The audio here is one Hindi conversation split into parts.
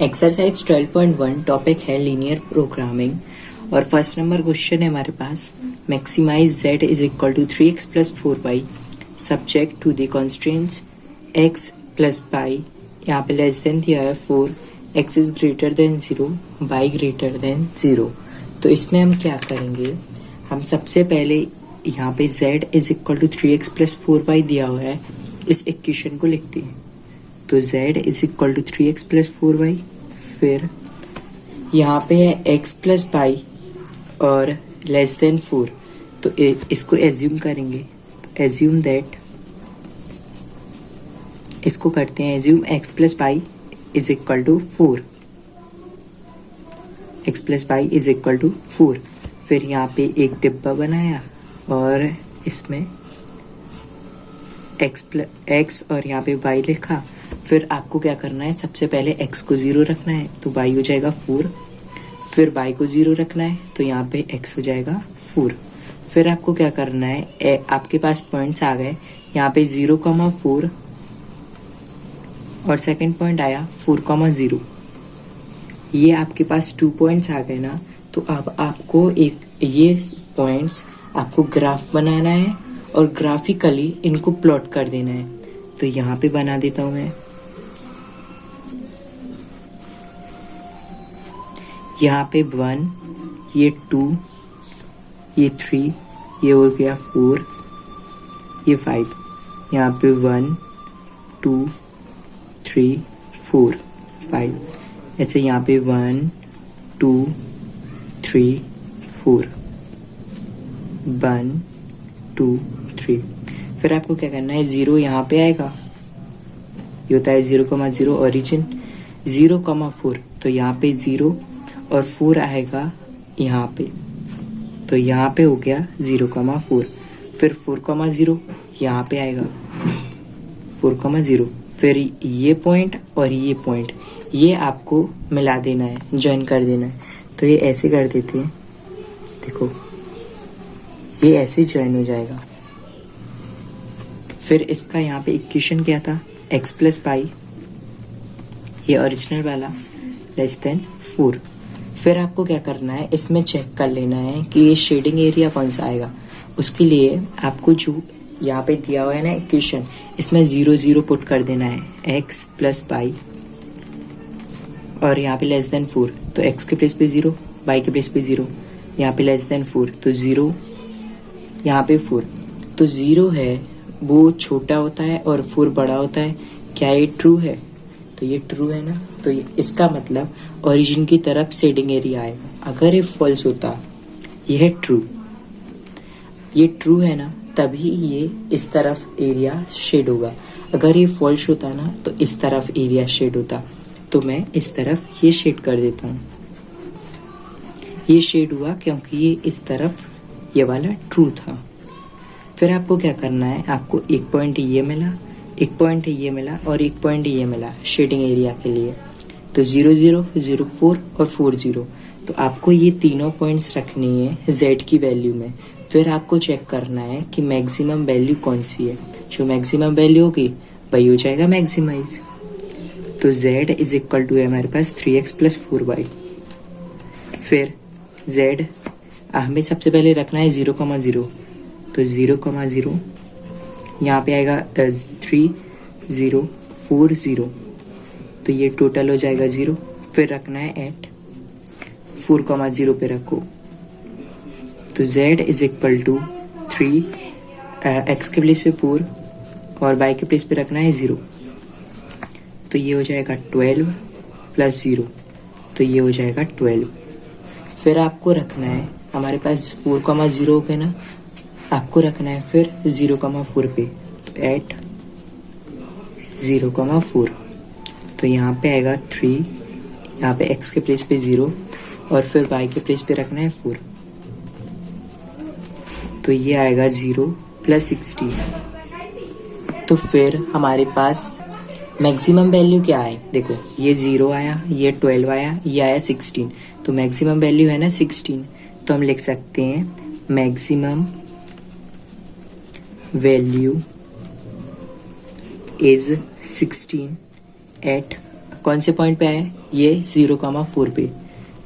एक्सरसाइज 12.1 टॉपिक है लीनियर प्रोग्रामिंग और फर्स्ट नंबर क्वेश्चन है हमारे पास maximise z is equal to 3x plus 4y subject to the constraints x plus y। यहाँ पे लेस देन दिया है 4, x is greater than 0, y greater than 0। तो इसमें हम क्या करेंगे, हम सबसे पहले यहाँ पे z is equal to 3x plus 4y दिया हुआ है, इस इक्वेशन को लिखते हैं। तो z is equal to 3x plus 4y, फिर यहाँ पे है x प्लस y और लेस देन 4, तो इसको एज्यूम करेंगे। एज्यूम दैट, इसको करते हैं assume x plus y is equal to 4, x plus y is equal to 4। फिर यहाँ पे एक डिब्बा बनाया और इसमें x और यहाँ पे y लिखा। फिर आपको क्या करना है, सबसे पहले x को 0 रखना है तो y हो जाएगा 4, फिर y को 0 रखना है तो यहाँ पे x हो जाएगा 4। फिर आपको क्या करना है, आपके पास पॉइंट्स आ गए, यहाँ पे 0,4 और सेकंड पॉइंट आया 4,0। ये आपके पास 2 पॉइंट्स आ गए ना। तो अब आपको ये पॉइंट्स आपको ग्राफ बनाना है और ग्राफिकली इनको प्लॉट कर देना है। तो यहाँ पे बना देता हूँ मैं, यहाँ पे 1, ये 2, ये 3, ये हो गया 4, ये 5, यहाँ पे 1 2 3 4 5, ऐसे यहाँ पे 1 2 3 4, 1 2 3। फिर आपको क्या करना है, 0 यहाँ पे आएगा, ये होता है 0,0 ओरिजिन, 0,4 तो यहाँ पे 0 और 4 आएगा यहाँ पे, तो यहाँ पे हो गया 0,4। फिर 4,0 यहाँ पे आएगा 4,0। फिर ये पॉइंट और ये पॉइंट, ये आपको मिला देना है, ज्वाइन कर देना है। तो ये ऐसे कर देते हैं, देखो ये ऐसे ज्वाइन हो जाएगा। फिर इसका यहाँ पे इक्वेशन क्या था, x प्लस y, ये ओरिजिनल वाला, लेस देन 4। फिर आपको क्या करना है, इसमें चेक कर लेना है कि ये शेडिंग एरिया कौन सा आएगा। उसके लिए आपको जो यहाँ पे दिया हुआ है ना इक्वेशन, इसमें 0 0 पुट कर देना है, x प्लस y और यहाँ पे लेस देन 4, तो x के प्लेस पे 0, y के प्लेस पे 0, यहाँ पे लेस देन 4 तो 0, यहाँ पे 4। तो 0 है वो छोटा होता है और 4 बड़ा होता है। क्या ये ट्रू है? तो ये ट्रू है ना। तो इसका मतलब ओरिजिन की तरफ शेडिंग एरिया आएगा। अगर ये फॉल्स होता, ये है ट्रू, ये ट्रू है ना, तभी ये इस तरफ एरिया शेड होगा। अगर ये फॉल्स होता ना तो इस तरफ एरिया शेड होता। तो मैं इस तरफ ये शेड कर देता हूँ, ये शेड हुआ क्योंकि ये इस तरफ ये वाला ट्रू था। फिर आपको क्या करना है, आपको एक पॉइंट ये मिला, एक पॉइंट ये मिला और एक पॉइंट ये मिला शेडिंग एरिया के लिए। तो 0 0 0 4 और 4 0। तो आपको ये तीनों पॉइंट्स रखनी है z की वैल्यू में। फिर आपको चेक करना है कि मैक्सिमम वैल्यू कौन सी है। जो मैक्सिमम वैल्यू होगी वही हो जाएगा मैक्सिमाइज। तो z इज इक्वल टू है हमारे पास 3x प्लस 4y। फिर z हमें सबसे पहले रखना है 0,0, तो 0,0 यहाँ पे आएगा 3 0 4 0, तो ये टोटल हो जाएगा 0। फिर रखना है एट 4,0 पे रखो। तो z is equal to 3, x के प्लेस पे 4 और y के प्लेस पे रखना है 0, तो ये हो जाएगा 12 प्लस 0, तो ये हो जाएगा 12। फिर आपको रखना है, हमारे पास 4,0 हो गए ना, आपको रखना है फिर 0,4 पे, तो एट 0,4, तो यहाँ पे आएगा 3, यहाँ पे x के प्लेस पे 0 और फिर y के प्लेस पे रखना है 4, तो ये आएगा 0 प्लस 16। तो फिर हमारे पास मैक्सिमम वैल्यू क्या है, देखो ये 0 आया, ये 12 आया, ये आया 16, तो मैक्सिमम वैल्यू है ना 16। तो हम लिख सकते हैं मैक्सिमम वैल्यू इज 16 एट कौन से पॉइंट पे आया, ये 0,4 पे,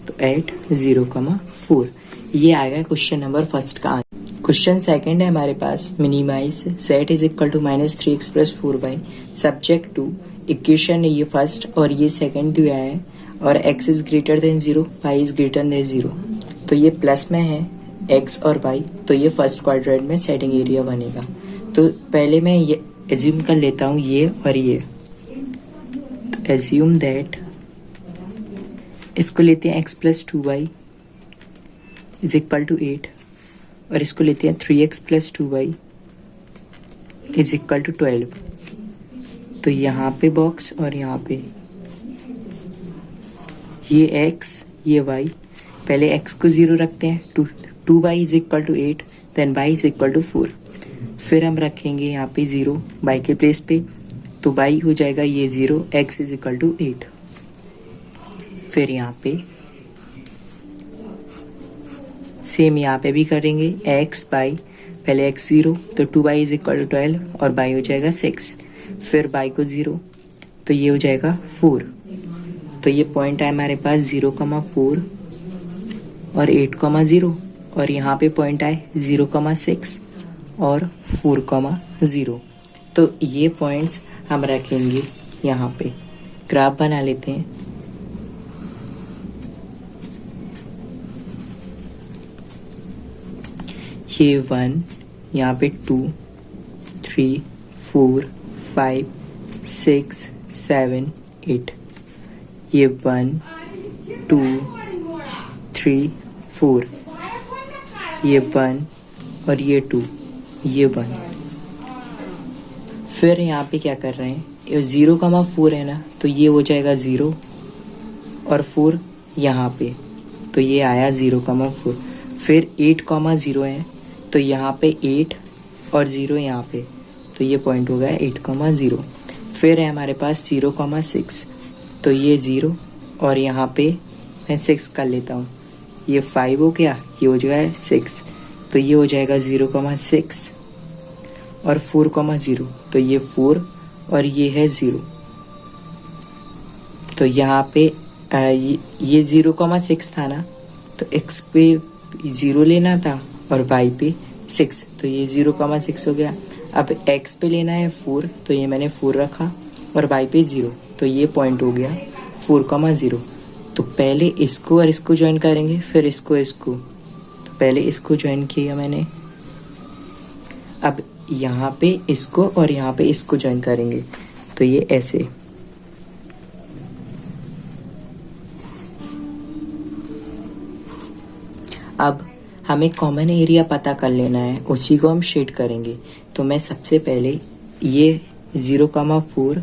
तो एट 0,4। ये आएगा क्वेश्चन नंबर फर्स्ट का आंसर। क्वेश्चन सेकंड है हमारे पास, minimise z is equal to -3x plus 4y subject to equation, ये फर्स्ट और ये सेकंड दिया है, और x is greater than 0, y is greater than 0। तो ये प्लस में है x और y, तो ये फर्स्ट क्वाड्रेंट में सेटिंग एरिया बनेगा। तो पहले मैं ये एज्यूम कर लेता हूँ ये और ये, तो एज्यूम दैट इसको लेते हैं x plus 2y is equal to 8, और इसको लेते हैं 3x plus 2y is equal to 12। तो यहाँ पे बॉक्स और यहाँ पे ये x ये y, पहले x को 0 रखते हैं, 2y is equal to 8, then y is equal to 4। फिर हम रखेंगे यहाँ पे 0 y के प्लेस पे, तो y हो जाएगा ये 0, x इज इक्वल टू 8। फिर यहाँ पे सेम यहाँ पे भी करेंगे, x y, पहले x 0 तो 2y इज इक्वल टू 12 और y हो जाएगा 6। फिर y को 0 तो ये हो जाएगा 4। तो ये पॉइंट है हमारे पास 0,4 और 8,0, और यहाँ पे पॉइंट आए 0,6 और 4,0। तो ये पॉइंट्स हम रखेंगे यहाँ पे। ग्राफ बना लेते हैं। ये 1, यहाँ पे 2, 3, 4, 5, 6, 7, 8। ये 1, 2, 3, 4, ये 1 और ये 2, ये 1। फिर यहाँ पे क्या कर रहे हैं, ये 0,4 है ना, तो ये हो जाएगा 0 और 4 यहाँ पे, तो ये आया 0,4। फिर 8,0 है, तो यहाँ पे 8 और 0 यहाँ पे, तो ये पॉइंट हो गया 8,0। फिर है हमारे पास 0,6, तो ये 0 और यहाँ पे मैं 6 कर लेता हूँ, ये 5 हो गया, ये हो जाएगा 6, तो ये हो जाएगा 0,6 और 4,0, तो ये 4 और ये है 0। तो यहाँ पे ये 0,6 था ना, तो x पे 0 लेना था और y पे 6, तो ये 0,6 हो गया। अब x पे लेना है 4, तो ये मैंने 4 रखा, और y पे 0, तो ये पॉइंट हो गया 4,0। तो पहले इसको और इसको ज्वाइन करेंगे, फिर इसको इसको, तो पहले इसको ज्वाइन किया मैंने, अब यहाँ पे इसको और यहाँ पे इसको ज्वाइन करेंगे, तो ये ऐसे। अब हमें कॉमन एरिया पता कर लेना है, उसी को हम शेड करेंगे। तो मैं सबसे पहले ये 0,4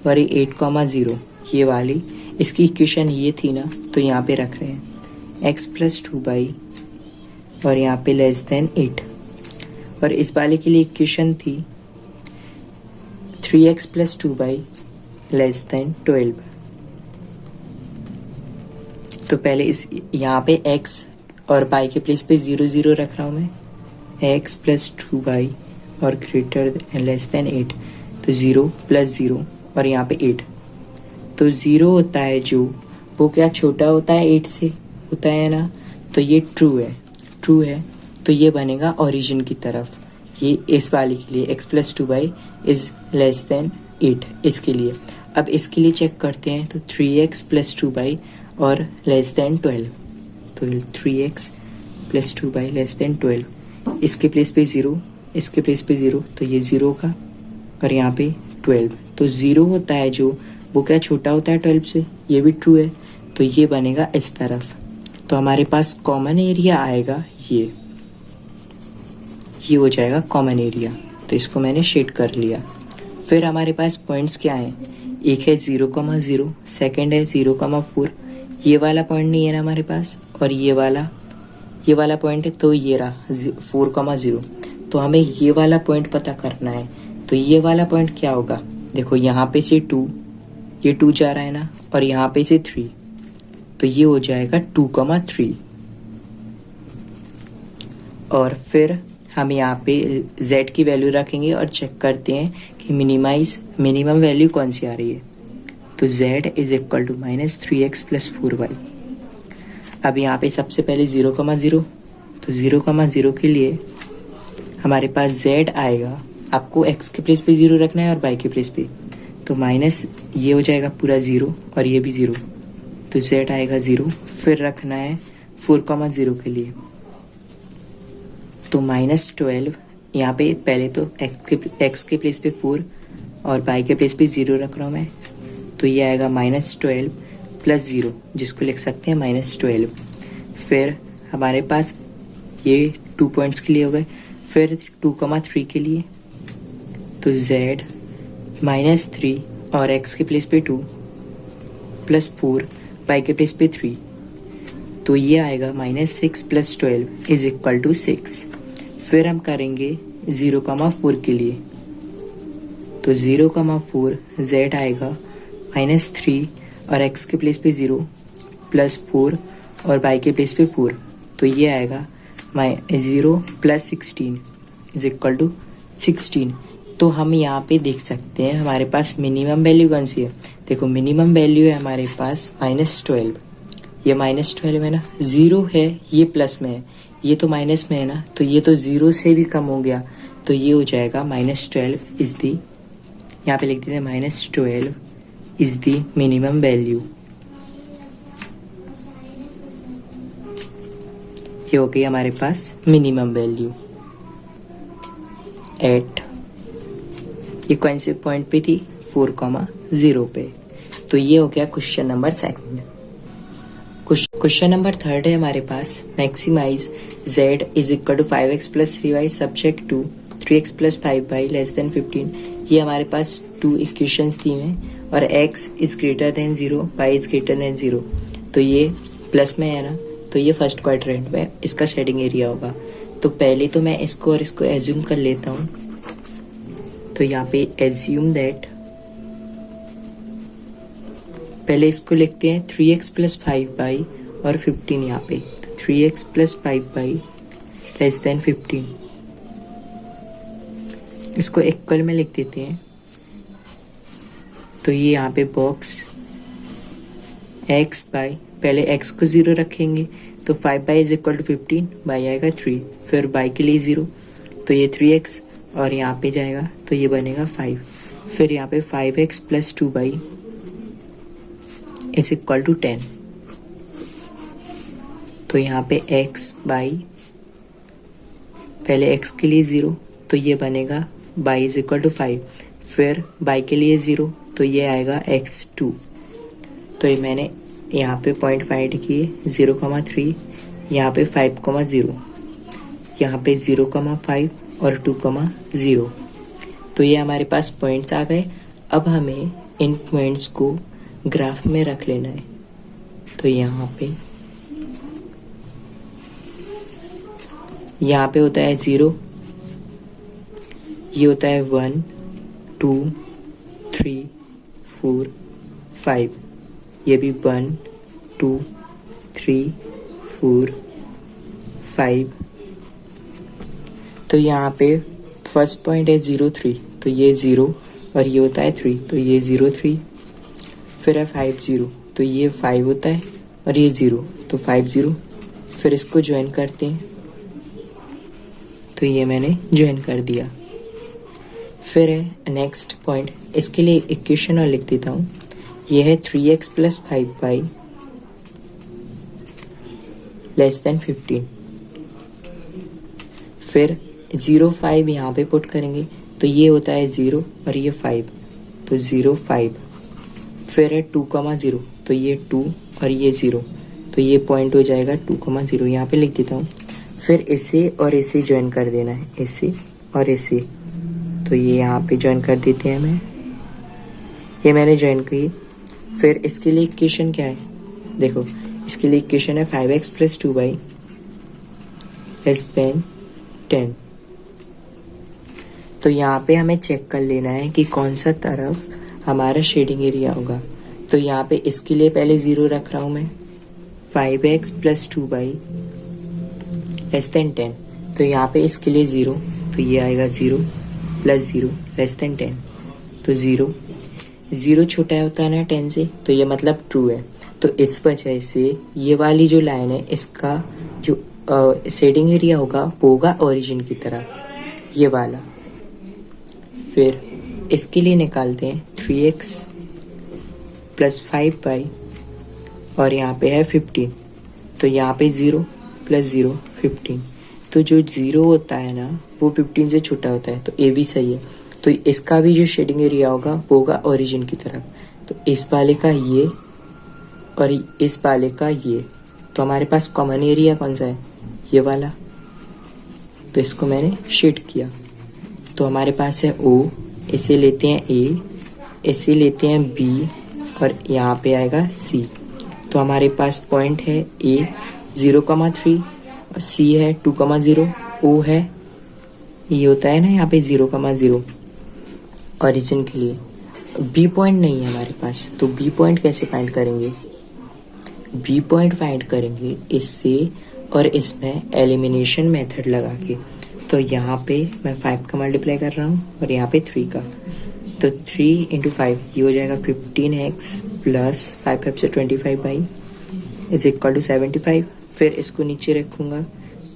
और ये 8,0 ये वाली, इसकी इक्वेशन ये थी ना, तो यहाँ पे रख रहे हैं x प्लस 2y और यहाँ पे लेस देन 8, और इस वाले के लिए इक्वेशन थी 3x plus 2y less then 12। तो पहले इस यहाँ पे x और y के प्लेस पे 0 0 रख रहा हूँ मैं, x प्लस 2y और ग्रेटर लेस देन 8, तो 0 प्लस 0 और यहाँ पे 8। तो 0 होता है जो, वो क्या छोटा होता है 8 से, होता है ना, तो ये ट्रू है, तो ये बनेगा ओरिजिन की तरफ। ये इस वाले के लिए x plus 2y is less than 8, इसके लिए। अब इसके लिए चेक करते हैं, तो 3x प्लस 2y और लेस देन 12, तो 3x plus 2y less then 12, इसके प्लेस पे 0, इसके प्लेस पे 0, तो ये 0 का, और यहाँ पे 12। तो 0 होता है जो, वो क्या छोटा होता है 12 से, ये भी ट्रू है, तो ये बनेगा इस तरफ। तो हमारे पास कॉमन एरिया आएगा ये हो जाएगा कॉमन एरिया, तो इसको मैंने शेड कर लिया। फिर हमारे पास पॉइंट्स क्या हैं, एक है 0,0, सेकंड है 0,4, ये वाला पॉइंट नहीं है ना हमारे पास, और ये वाला पॉइंट है, तो ये रहा 4,0। तो हमें ये वाला पॉइंट पता करना है। तो ये वाला पॉइंट क्या होगा, देखो यहाँ पे से 2, ये 2 जा रहा है ना, और यहाँ पे से 3, तो ये हो जाएगा 2,3। और फिर हम यहाँ पे z की वैल्यू रखेंगे और चेक करते हैं कि मिनिमम वैल्यू कौन सी आ रही है। तो z is equal to -3x plus 4y। अब यहाँ पे सबसे पहले 0,0, तो 0,0 के लिए हमारे पास z आएगा, आपको x के प्लेस पे 0 रखना है और y के प्लेस पे, तो माइनस ये हो जाएगा पूरा 0 और ये भी 0, तो z आएगा 0। फिर रखना है 4,0 के लिए, तो -12, यहाँ पे पहले तो x के प्लेस पे 4 और y के प्लेस पे 0 रख रहा हूँ मैं, तो ये आएगा -12 प्लस 0, जिसको लिख सकते हैं -12। फिर हमारे पास ये 2 पॉइंट्स के लिए हो गए। फिर 2,3 के लिए, तो z -3 और x के प्लेस पे 2 प्लस 4 y के प्लेस पे 3, तो ये आएगा -6 प्लस 12 इज इक्वल टू 6। फिर हम करेंगे 0,4 के लिए, तो 0,4 z आएगा -3 और x के प्लेस पे 0 प्लस 4 और y के प्लेस पे 4, तो ये आएगा 0 प्लस 16 इज इक्वल टू 16। तो हम यहाँ पे देख सकते हैं हमारे पास मिनिमम वैल्यू कौन सी है। देखो मिनिमम वैल्यू है हमारे पास -12, ये -12 है ना, 0 है ये प्लस में है, ये तो माइनस में है ना, तो ये तो 0 से भी कम हो गया, तो ये हो जाएगा -12 इज दी, यहाँ पे लिख देते हैं -12 इज दी मिनिमम वैल्यू। ये हो गई हमारे पास मिनिमम वैल्यू एट, ये कौन से पॉइंट पे थी, 4,0 पे। तो ये हो गया क्वेश्चन नंबर 2। क्वेश्चन नंबर 3 है हमारे पास, maximise z is equal to 5x plus 3y subject to 3x plus 5y less than 15। ये हमारे पास 2 इक्वेशंस दी हैं और x is greater than 0, y is greater than 0, तो ये प्लस में है ना, तो ये फर्स्ट क्वाड्रेंट में इसका शेडिंग एरिया होगा। तो पहले तो मैं इसको और इसको एज्यूम कर लेता हूँ, तो यहाँ पे एज्यूम दैट, पहले इसको लिखते हैं 3x प्लस 5y और 15 यहाँ पे, तो 3x plus 5y less than 15, इसको इक्वल में लिख देते हैं। तो ये यहाँ पे बॉक्स x बाई, पहले x को 0 रखेंगे, तो 5y is equal to 15, y आएगा 3, फिर y के लिए 0, तो ये 3x और यहाँ पे जाएगा, तो ये बनेगा 5, फिर यहाँ पे 5x plus 2y is equal to 10, तो यहाँ पे x बाई, पहले x के लिए 0, तो ये बनेगा y इज इक्वल टू 5, फिर y के लिए 0, तो ये आएगा x2। तो ये मैंने यहाँ पे पॉइंट फाइंड किए, 0,3, यहाँ पे 5,0, यहाँ पे 0,5 और 2,0, तो ये हमारे पास पॉइंट्स आ गए। अब हमें इन पॉइंट्स को ग्राफ में रख लेना है, तो यहाँ पे होता है 0, ये होता है 1 2 3 4 5, ये भी 1 2 3 4 5, तो यहाँ पे फर्स्ट पॉइंट है 0 3, तो ये 0 और ये होता है 3, तो ये 0 3, फिर है 5 0, तो ये 5 होता है और ये 0, तो 5 0, फिर इसको ज्वाइन करते हैं, तो ये मैंने ज्वाइन कर दिया। फिर है नेक्स्ट पॉइंट, इसके लिए इक्वेशन और लिख देता हूँ, ये है 3x plus 5y less than 15, फिर 0 5 यहाँ पे पुट करेंगे, तो ये होता है 0 और ये 5, तो 0 5, फिर है 2,0, तो ये 2 और ये 0, तो ये पॉइंट हो जाएगा 2,0, यहाँ पे लिख देता हूँ। फिर इसे और इसे ज्वाइन कर देना है, इसे और इसे, तो ये यहाँ पे ज्वाइन कर देते हैं मैं, ये मैंने ज्वाइन की। फिर इसके लिए इक्वेशन क्या है, देखो इसके लिए इक्वेशन है 5x plus 2y less than 10। तो यहाँ पे हमें चेक कर लेना है कि कौन सा तरफ हमारा शेडिंग एरिया होगा। तो यहाँ पे इसके लिए पहले 0 रख रहा हूँ मैं, 5x plus 2y less than 10, तो यहाँ पे इसके लिए 0, तो ये आएगा 0 प्लस 0 लेस देन 10, तो 0 0 छोटा होता है ना 10 से, तो ये मतलब ट्रू है। तो इस वजह से ये वाली जो लाइन है इसका जो शेडिंग एरिया होगा वो होगा ओरिजिन की तरह, ये वाला। फिर इसके लिए निकालते हैं 3x प्लस 5y और यहाँ पे है 15, तो यहाँ पे 0 प्लस 0 15। तो जो 0 होता है ना वो 15 से छोटा होता है, तो ए भी सही है। तो इसका भी जो शेडिंग एरिया होगा वो होगा ओरिजिन की तरफ। तो इस वाले का ये और इस वाले का ये, तो हमारे पास कॉमन एरिया कौन सा है, ये वाला। तो इसको मैंने शेड किया। तो हमारे पास है O, इसे लेते हैं A, इसे लेते हैं B और यहाँ पे आएगा C। तो हमारे पास पॉइंट है A 0,3 और C है 2,0, O है ये होता है ना यहाँ पे 0,0 ओरिजिन के लिए। B पॉइंट नहीं है हमारे पास, तो B पॉइंट कैसे फाइंड करेंगे, B पॉइंट फाइंड करेंगे इससे और इसमें एलिमिनेशन मेथड लगा के। तो यहाँ पे मैं 5 का मल्टीप्लाई कर रहा हूँ और यहाँ पे 3 का, तो 3 × 5 ये हो जाएगा 15x प्लस 5 से 25y इज इक्वल टू 75। फिर इसको नीचे रखूँगा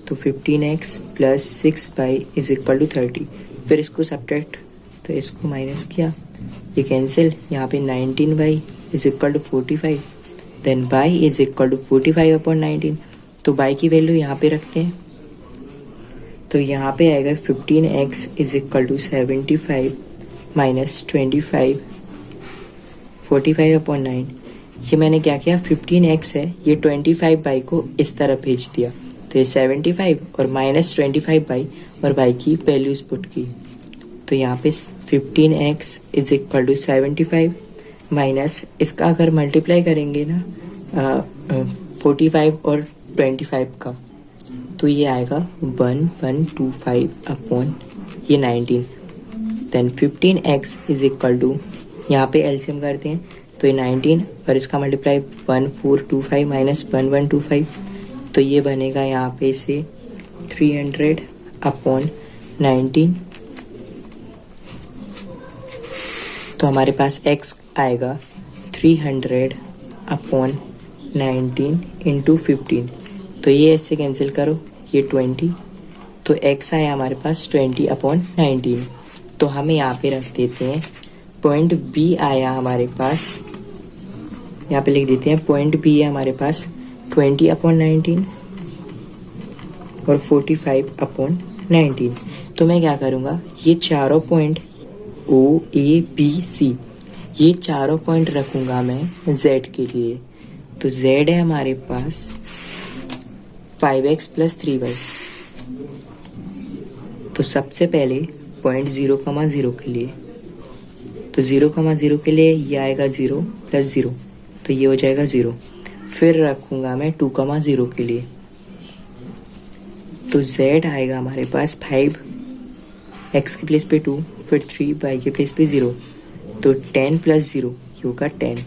तो 15x plus 6y is equal to 30। फिर इसको सब्ट्रैक्ट, तो इसको माइनस किया, ये कैंसिल, यहाँ पे 19y is equal to 45, then y is equal to 45/19। तो y की वैल्यू यहाँ पे रखते हैं, तो यहाँ पे आएगा 15x is equal to 75 minus 25 45/9। ये मैंने क्या किया, 15x है ये 25y को इस तरफ भेज दिया, तो ये 75 और माइनस 25y और y की वैल्यूज पुट की। तो यहाँ पे 15x is equal to 75 minus इसका अगर मल्टीप्लाई करेंगे ना 45 और 25 का, तो ये आएगा 1125 ये 19। Then 15x is equal to, यहाँ पे एलसीएम करते हैं तो ये 19 और इसका मल्टीप्लाई 1425 माइनस 1125, तो ये बनेगा यहाँ पे से 300/19। तो हमारे पास x आएगा 300/19 इंटू 15। तो ये इससे कैंसिल करो, ये 20, तो x आया हमारे पास 20/19। तो हमें यहाँ पे रख देते हैं पॉइंट B आया हमारे पास, यहाँ पे लिख देते हैं पॉइंट B है हमारे पास 20/19 और 45/19। तो मैं क्या करूँगा, ये चारों point O A B C ये चारों पॉइंट रखूँगा मैं Z के लिए। तो Z है हमारे पास 5x प्लस 3y। तो सबसे पहले पॉइंट 0,0 के लिए, तो 0,0 के लिए ये आएगा 0 प्लस 0, तो ये हो जाएगा 0। फिर रखूँगा मैं 2,0 के लिए, तो Z आएगा हमारे पास 5 x के प्लेस पे 2, फिर 3 y के प्लेस पे 0, तो 10 प्लस 0 ये होगा 10।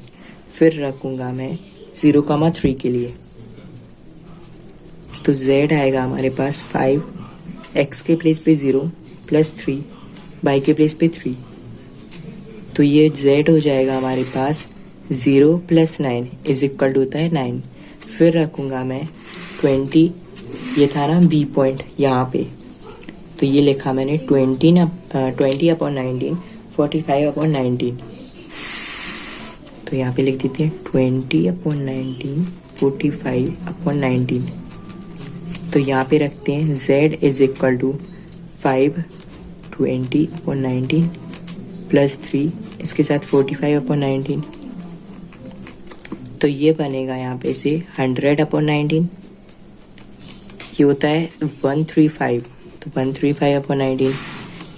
फिर रखूँगा मैं 0,3 के लिए, तो Z आएगा हमारे पास 5 x के प्लेस पे 0 प्लस 3 y के प्लेस पे 3, तो ये Z हो जाएगा हमारे पास 0 प्लस 9 इज इक्वल टू होता है 9। फिर रखूँगा मैं 20, ये था ना B पॉइंट यहाँ पे, तो ये लिखा मैंने 20/19 45/19। तो यहाँ पे लिख देते हैं 20/19 45/19। तो यहाँ पे रखते हैं Z is equal to 5 20/19 plus 3 इसके साथ 45/19, तो ये बनेगा यहाँ पे से 100/19, ये होता है 135, तो 135/19।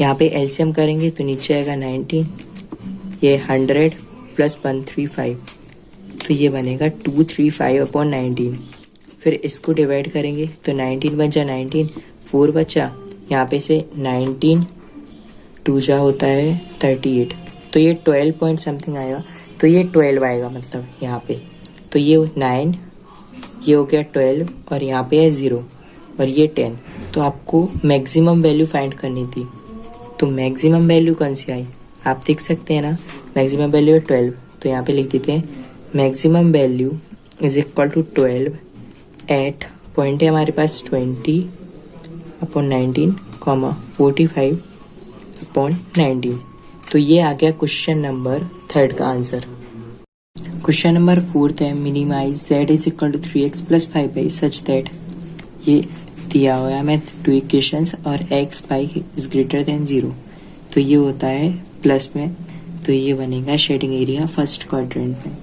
यहाँ पे एलसीएम करेंगे तो नीचे आएगा 19, ये 100 प्लस 135, तो ये बनेगा 235/19। फिर इसको डिवाइड करेंगे तो 19 बचा 19, 4 बचा, यहाँ पे से 19 2 जा होता है 38, तो ये 12 पॉइंट समथिंग आएगा, तो ये 12 आएगा मतलब यहाँ पे। तो ये 9, ये हो गया 12 और यहाँ पे है 0 और ये 10। तो आपको मैक्सिमम वैल्यू फाइंड करनी थी, तो मैक्सिमम वैल्यू कौन सी आई, आप देख सकते हैं ना, मैक्सिमम वैल्यू है 12, तो यहाँ पे लिख देते हैं maximum value is equal to 12 eight, point है हमारे पास 20/19, 45/19। तो ये आ गया क्वेश्चन नंबर 3 का आंसर। क्वेश्चन नंबर 4 है minimise z is equal to 3x plus 5y such that, ये दिया हुआ है हमें 2 इक्वेशंस और x y is greater than 0। तो ये होता है प्लस में, तो ये बनेगा शेडिंग एरिया फर्स्ट क्वाड्रेंट में।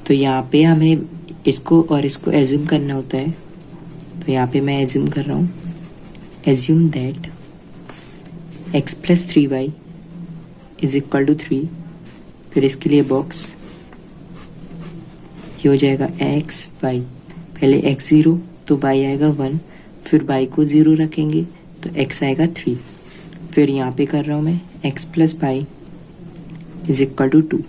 तो यहाँ पे हमें इसको और इसको एज्यूम करना होता है, तो यहाँ पे मैं एज्यूम कर रहा हूँ, assume that x plus 3y is equal to 3, फिर इसके लिए बॉक्स, ये हो जाएगा x y, पहले x 0 तो y आएगा 1, फिर y को 0 रखेंगे तो x आएगा 3, फिर यहाँ पे कर रहा हूँ मैं x plus y is equal to 2,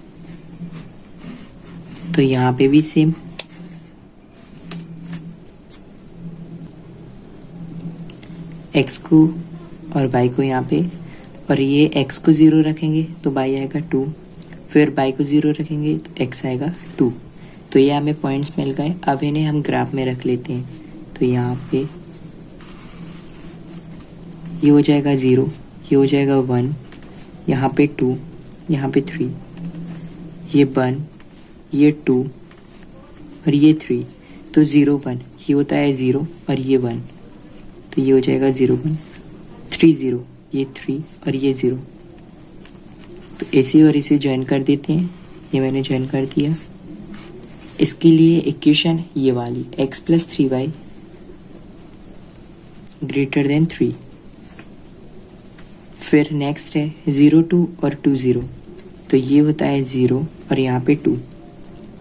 तो यहाँ पे भी सेम, x को और y को यहाँ पे, और ये x को 0 रखेंगे तो y आएगा 2, फिर y को 0 रखेंगे तो x आएगा 2। तो ये हमें पॉइंट्स मिल गए। अब इन्हें हम ग्राफ में रख लेते हैं, तो यहाँ पे ये हो जाएगा 0, ये हो जाएगा 1, यहाँ पे 2, यहाँ पे 3, ये 1, ये 2 और ये 3, तो 0 1, ये होता है 0 और ये 1, तो ये हो जाएगा 0 1 3 0, ये 3 और ये 0। तो ऐसे और इसे ज्वाइन कर देते हैं, ये मैंने ज्वाइन कर दिया। इसके लिए इक्वेशन ये वाली x plus 3y greater than 3, फिर नेक्स्ट है 0 2 और 2 0, तो ये होता है 0 और यहाँ पे 2,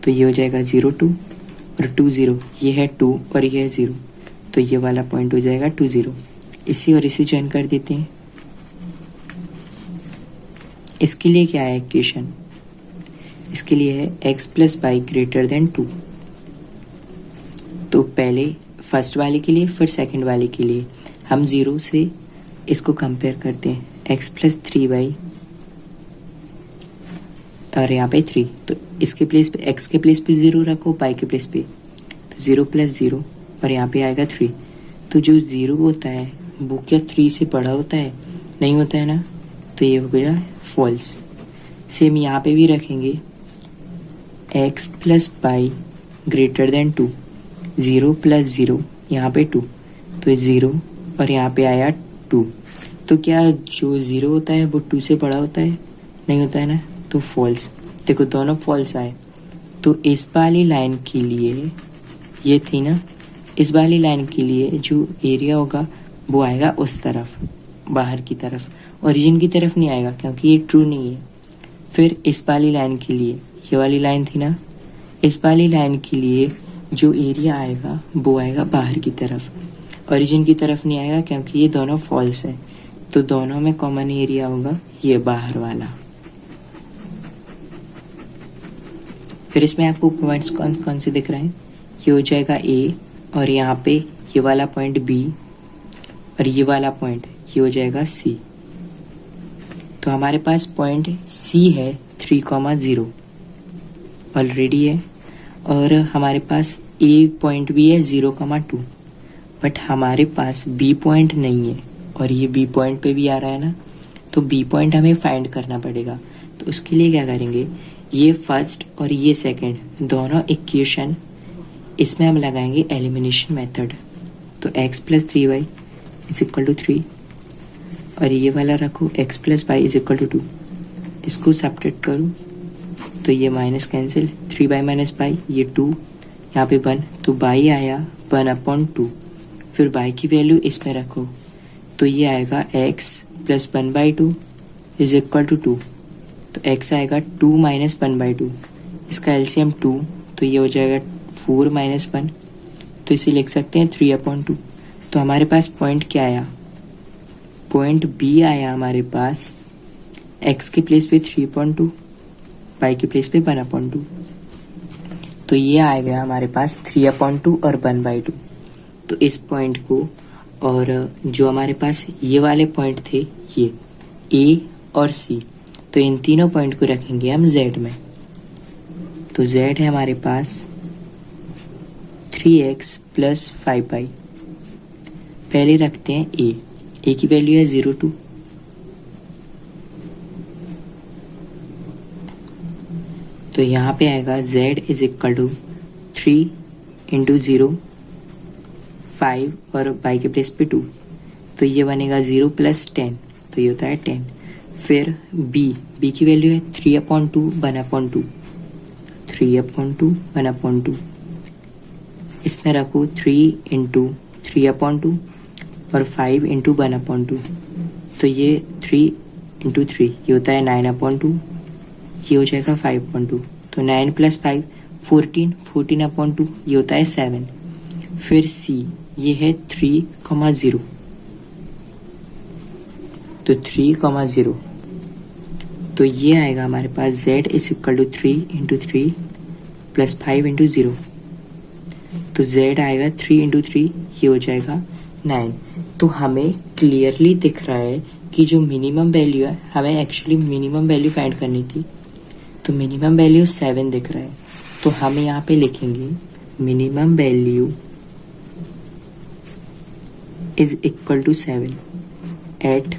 तो ये हो जाएगा 0 2 और 2 0, ये है 2 और ये है 0, तो ये वाला पॉइंट हो जाएगा 2 0। इसी और इसी ज्वाइन कर देते हैं। इसके लिए क्या है इक्वेशन, इसके लिए है x plus y greater than 2। तो पहले फर्स्ट वाले के लिए, फिर सेकंड वाले के लिए हम 0 से इसको कंपेयर करते हैं, x प्लस 3y और यहाँ पे 3, तो इसके प्लेस पे x के प्लेस पे 0 रखो, y के प्लेस पे, तो 0 प्लस 0 और यहाँ पे आएगा 3। तो जो 0 होता है वो क्या 3 से बड़ा होता है, नहीं होता है ना, तो ये हो गया फॉल्स। सेम यहाँ पे भी रखेंगे x plus y greater than 2, 0 plus 0 यहाँ पे 2, तो 0 और यहाँ पे आया 2, तो क्या जो 0 होता है वो 2 से बड़ा होता है, नहीं होता है ना, तो फॉल्स। देखो दोनों फॉल्स आए। तो इस वाली लाइन के लिए, ये थी ना, इस वाली लाइन के लिए जो एरिया होगा वो आएगा उस तरफ, बाहर की तरफ, ओरिजिन की तरफ नहीं आएगा क्योंकि ये ट्रू नहीं है। फिर इस वाली लाइन के लिए, ये वाली लाइन थी ना, इस वाली लाइन के लिए जो एरिया आएगा वो आएगा बाहर की तरफ, ओरिजिन की तरफ नहीं आएगा क्योंकि ये दोनों फॉल्स है। तो दोनों में कॉमन एरिया होगा ये बाहर वाला। फिर इसमें आपको पॉइंट्स कौन कौन से दिख रहे हैं, ये हो जाएगा A, और यहाँ पे ये वाला पॉइंट B, और ये वाला पॉइंट ये हो जाएगा C। तो हमारे पास पॉइंट C है 3,0 ऑलरेडी है, और हमारे पास A पॉइंट भी है 0,2, बट हमारे पास B पॉइंट नहीं है, और ये B पॉइंट पे भी आ रहा है ना, तो B पॉइंट हमें फाइंड करना पड़ेगा। तो उसके लिए क्या करेंगे, ये फर्स्ट और ये सेकंड दोनों इक्वेशन इसमें हम लगाएंगे एलिमिनेशन मेथड। तो x plus 3y is equal to 3, और ये वाला रखो x plus y is equal to 2, इसको सब्ट्रैक्ट करूँ तो ये minus cancel, 3y minus Y, ये 2, यहाँ पे 1, तो y आया 1/2, फिर y की वैल्यू इसमें रखो तो ये आएगा x plus 1/2 is equal to 2, तो x आएगा 2 माइनस 1/2, इसका एलसीएम 2, तो ये हो जाएगा 4 माइनस 1, तो इसे लिख सकते हैं 3/2। तो हमारे पास पॉइंट क्या आया, पॉइंट B आया हमारे पास x के प्लेस पे 3/2, y के प्लेस पे 1/2, तो ये आ गया हमारे पास 3/2 और 1/2। तो इस पॉइंट को, और जो हमारे पास ये वाले पॉइंट थे ये A और C, तो इन तीनों पॉइंट को रखेंगे हम z में। तो z है हमारे पास 3x प्लस 5y। पहले रखते हैं a की वैल्यू है 0 2। तो यहाँ पे आएगा z is equal to 3 into 0 5 और y के प्लेस पे 2। तो ये बनेगा 0 प्लस 10, तो ये होता है 10। फिर b की वैल्यू है 3/2 1/2, 3/2 1/2। इसमें रखो 3 इंटू 3/2 और 5 इंटू 1/2। तो ये 3 इंटू 3 ये होता है 9/2, ये हो जाएगा 5/2। तो 9 प्लस 5 14, 14/2 ये होता है 7। फिर c ये है 3,0। तो 3,0। तो ये आएगा हमारे पास z is equal to 3 into 3 plus 5 into 0। तो z आएगा 3 इंटू 3 ये हो जाएगा 9। तो हमें क्लियरली दिख रहा है कि जो मिनिमम वैल्यू है, हमें एक्चुअली मिनिमम वैल्यू फाइंड करनी थी। तो मिनिमम वैल्यू 7 दिख रहा है। तो हम यहाँ पे लिखेंगे minimum value is equal to 7 eight,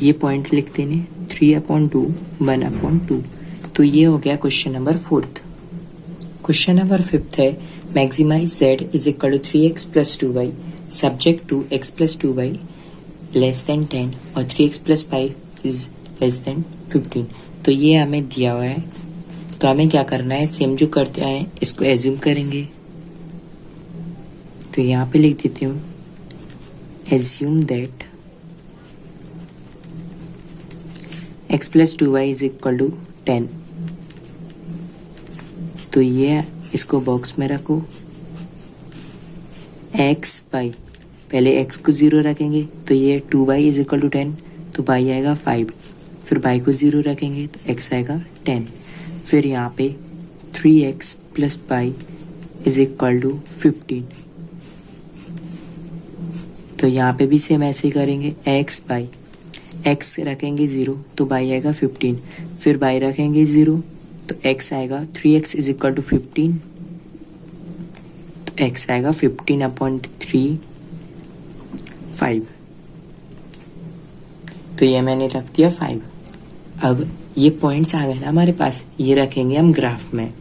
ये पॉइंट लिख देने 3/2 1/2। तो ये हो गया क्वेश्चन नंबर 4। क्वेश्चन नंबर 5 है maximise z is equal to 3x plus 2y subject to x plus 2y less than 10 और 3x plus 5 is less than 15। तो ये हमें दिया हुआ है। तो हमें क्या करना है, सेम जो करते हैं इसको एज्यूम करेंगे। तो यहाँ पे लिख देती हूँ assume that x plus 2y is equal to 10। तो ये इसको बॉक्स में रखो। x y, पहले x को 0 रखेंगे तो ये 2y इज इक्वल टू 10, तो y आएगा 5। फिर y को 0 रखेंगे तो x आएगा 10। फिर यहाँ पे 3x plus y is equal to 15। तो यहाँ पे भी सेम ऐसे ही करेंगे। x रखेंगे 0 तो y आएगा 15। फिर y रखेंगे 0 तो x आएगा 3x इज इक्वल टू 15। तो x आएगा 15/3 5। तो ये मैंने रख दिया 5। अब ये पॉइंट्स आ गए ना हमारे पास, ये रखेंगे हम ग्राफ में।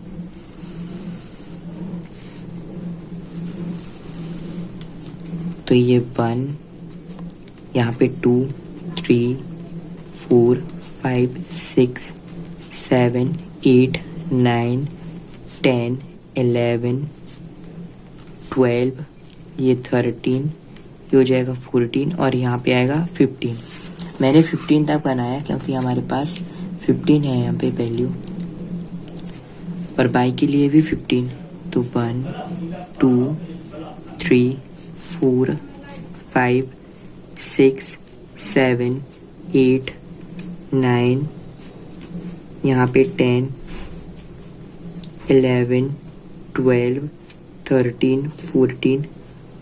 तो ये 1, यहाँ पे 2 3 4 5 6 7 8 9 10 11 12, ये 13, ये हो जाएगा 14 और यहाँ पे आएगा 15। मैंने 15 तक बनाया क्योंकि हमारे पास 15 है यहाँ पे वैल्यू, और बाई के लिए भी 15। तो 1 2 3 4 5 6 7 8 9, यहाँ पे 10 11 12 13 14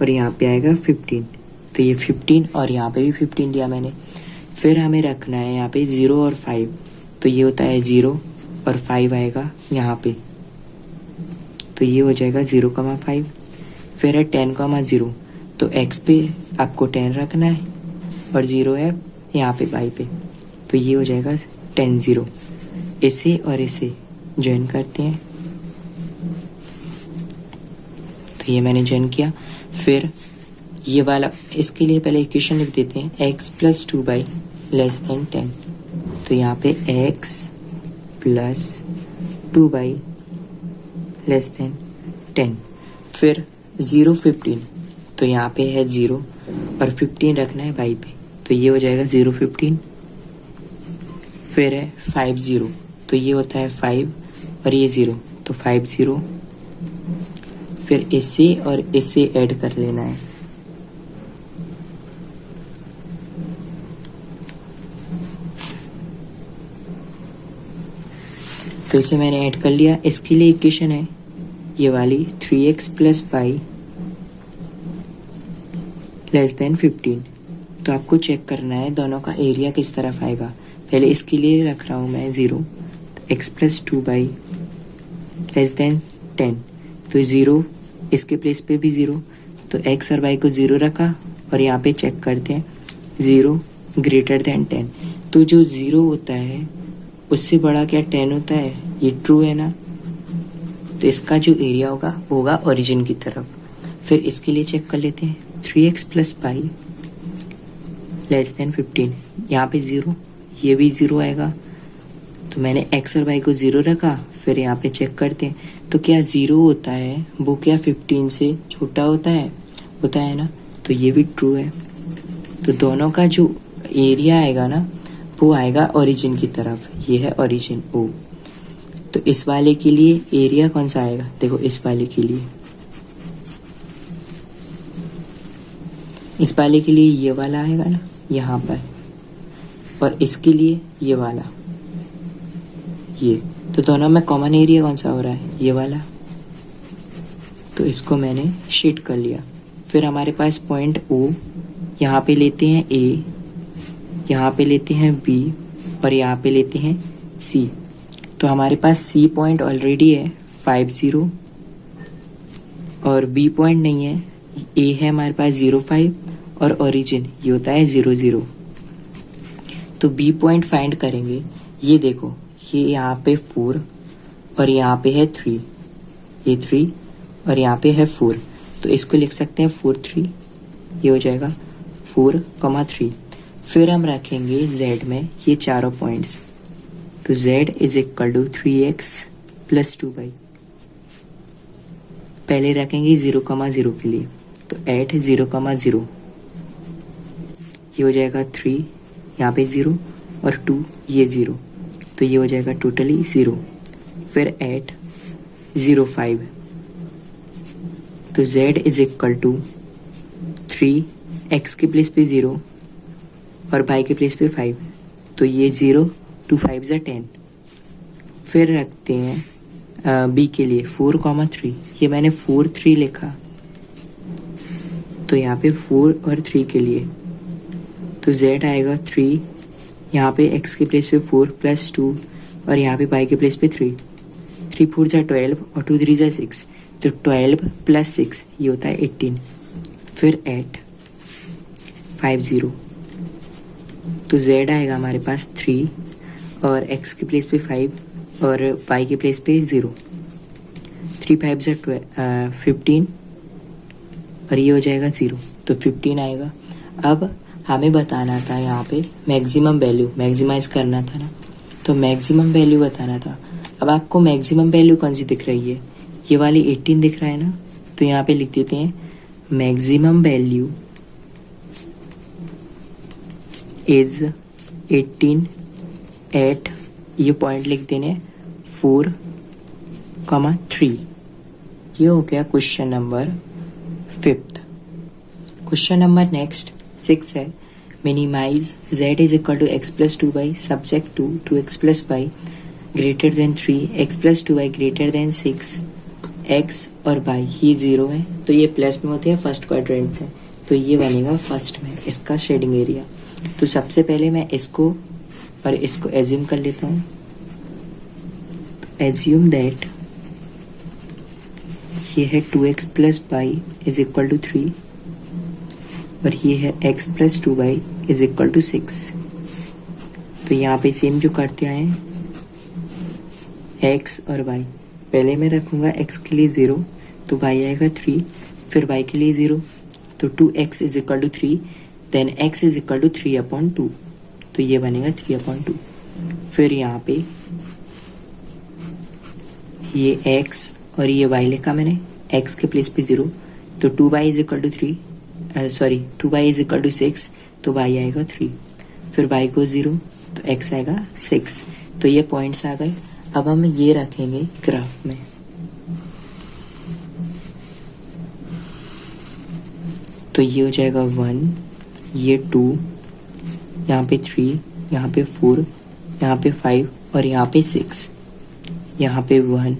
और यहाँ पे आएगा 15। तो ये 15 और यहाँ पे भी 15 लिया मैंने। फिर हमें रखना है यहाँ पे 0 और 5। तो ये होता है 0 और 5 आएगा यहाँ पे। तो ये हो जाएगा 0,5। फिर है 10,0। तो x पे आपको 10 रखना है और 0 है यहाँ पे y पे। तो ये हो जाएगा 10 0। इसे और इसे ज्वाइन करते हैं। तो ये मैंने ज्वाइन किया। फिर ये वाला, इसके लिए पहले इक्वेशन लिख देते हैं x plus 2y less than 10। तो यहाँ पे x plus 2y less than 10। फिर 0 15, तो यहाँ पे है 0 और 15 रखना है y पे। तो ये हो जाएगा 0 15। फिर है 5 0, तो ये होता है 5 और ये 0, तो 5 0। फिर इसे और इसे ऐड कर लेना है। तो इसे मैंने ऐड कर लिया। इसके लिए इक्वेशन है ये वाली 3x plus y less than 15। तो आपको चेक करना है दोनों का एरिया किस तरफ आएगा। पहले इसके लिए रख रहा हूँ मैं 0, तो x plus 2y less than 10, तो 0 इसके प्लेस पे भी 0, तो x और y को 0 रखा और यहाँ पे चेक करते हैं 0 ग्रेटर देन 10, तो जो 0 होता है उससे बड़ा क्या 10 होता है, ये ट्रू है ना, तो इसका जो एरिया होगा वो होगा ओरिजिन की तरफ। फिर इसके लिए चेक कर लेते हैं 3x plus pi less than 15, यहाँ पे 0, ये भी 0 आएगा, तो मैंने x और y को 0 रखा। फिर यहाँ पे चेक करते हैं तो क्या 0 होता है वो क्या 15 से छोटा होता है ना, तो ये भी ट्रू है। तो दोनों का जो एरिया आएगा ना वो आएगा ओरिजिन की तरफ, ये है ओरिजिन O। तो इस वाले के लिए एरिया कौन सा आएगा, देखो इस वाले के लिए ये वाला आएगा ना यहाँ पर, और इसके लिए ये वाला, ये, तो दोनों में कॉमन एरिया कौन सा हो रहा है, ये वाला, तो इसको मैंने शेड कर लिया। फिर हमारे पास पॉइंट O, यहाँ पे लेते हैं A, यहाँ पे लेते हैं B और यहाँ पे लेते हैं C। तो हमारे पास C पॉइंट ऑलरेडी है 50 और B पॉइंट नहीं है, A है हमारे पास 05 और ओरिजिन ये होता है 00। तो B पॉइंट फाइंड करेंगे, ये देखो ये यहाँ पे 4 और यहाँ पे है 3, ये 3 और यहाँ पे है 4, तो इसको लिख सकते हैं 4 3, ये हो जाएगा 4,3। फिर हम रखेंगे Z में ये चारों पॉइंट्स, तो Z is equal to 3x plus 2y, पहले रखेंगे 0,0 के लिए, तो एट 0,0 ये हो जाएगा 3, यहाँ पे 0 और 2 ये 0, तो ये हो जाएगा टोटली 0। फिर एट 0,5, तो Z is equal to 3, x के प्लेस पे 0 और y के प्लेस पे 5, तो ये 0 2 5 ज़ा 10। फिर रखते हैं b के लिए 4,3, ये मैंने 4 3 लिखा, तो यहाँ पे 4 और 3 के लिए, तो z आएगा 3, यहाँ पे x के प्लेस पे 4 प्लस 2 और यहाँ पे y के प्लेस पे 3, 3 4 ज़ा 12 और 2 3 ज़ा 6, तो 12 प्लस 6 ये होता है 18। फिर एट 50, तो z आएगा हमारे पास 3 और x के प्लेस पे 5 और y के प्लेस पे 0, 3 5 ज़ा 15 और ये हो जाएगा 0, तो 15 आएगा। अब हमें बताना था यहाँ पे मैक्सिमम वैल्यू, मैक्सिमाइज करना था ना, तो मैक्सिमम वैल्यू बताना था। अब आपको मैक्सिमम वैल्यू कौन सी दिख रही है, ये वाली 18 दिख रहा है ना, तो यहाँ पे लिख देते हैं मैक्सिमम वैल्यू इज 18 एट, ये पॉइंट लिख देने 4,3। ये हो गया question number 5। Question number next 6 है, minimise z is equal to x plus 2y subject to 2x plus y greater than 3, x plus 2y greater than 6, x और y ये 0 है, तो ये प्लस में होते हैं फर्स्ट क्वाड्रेंट में, तो ये बनेगा फर्स्ट में इसका शेडिंग एरिया। तो सबसे पहले मैं इसको और इसको एज्यूम कर लेता हूँ, एज्यूम दैट ये है 2x plus y is equal to 3 और ये है x plus 2y is equal to 6। तो यहाँ पे सेम जो करते आए हैं x और y, पहले मैं रखूँगा x के लिए 0, तो y आएगा 3, फिर y के लिए 0, तो 2x is equal to 3, then x is equal to 3/2, तो ये बनेगा 3/2। फिर यहाँ पे ये x और ये y लिखा मैंने, x के प्लेस पे 0, तो 2y is equal to 2y is equal to 6, तो y आएगा 3, फिर y को 0, तो x आएगा 6। तो ये पॉइंट्स आ गए। अब हम ये रखेंगे ग्राफ में, तो ये हो जाएगा 1, ये 2, यहाँ पे 3, यहाँ पे 4, यहाँ पे 5 और यहाँ पे 6, यहाँ पे 1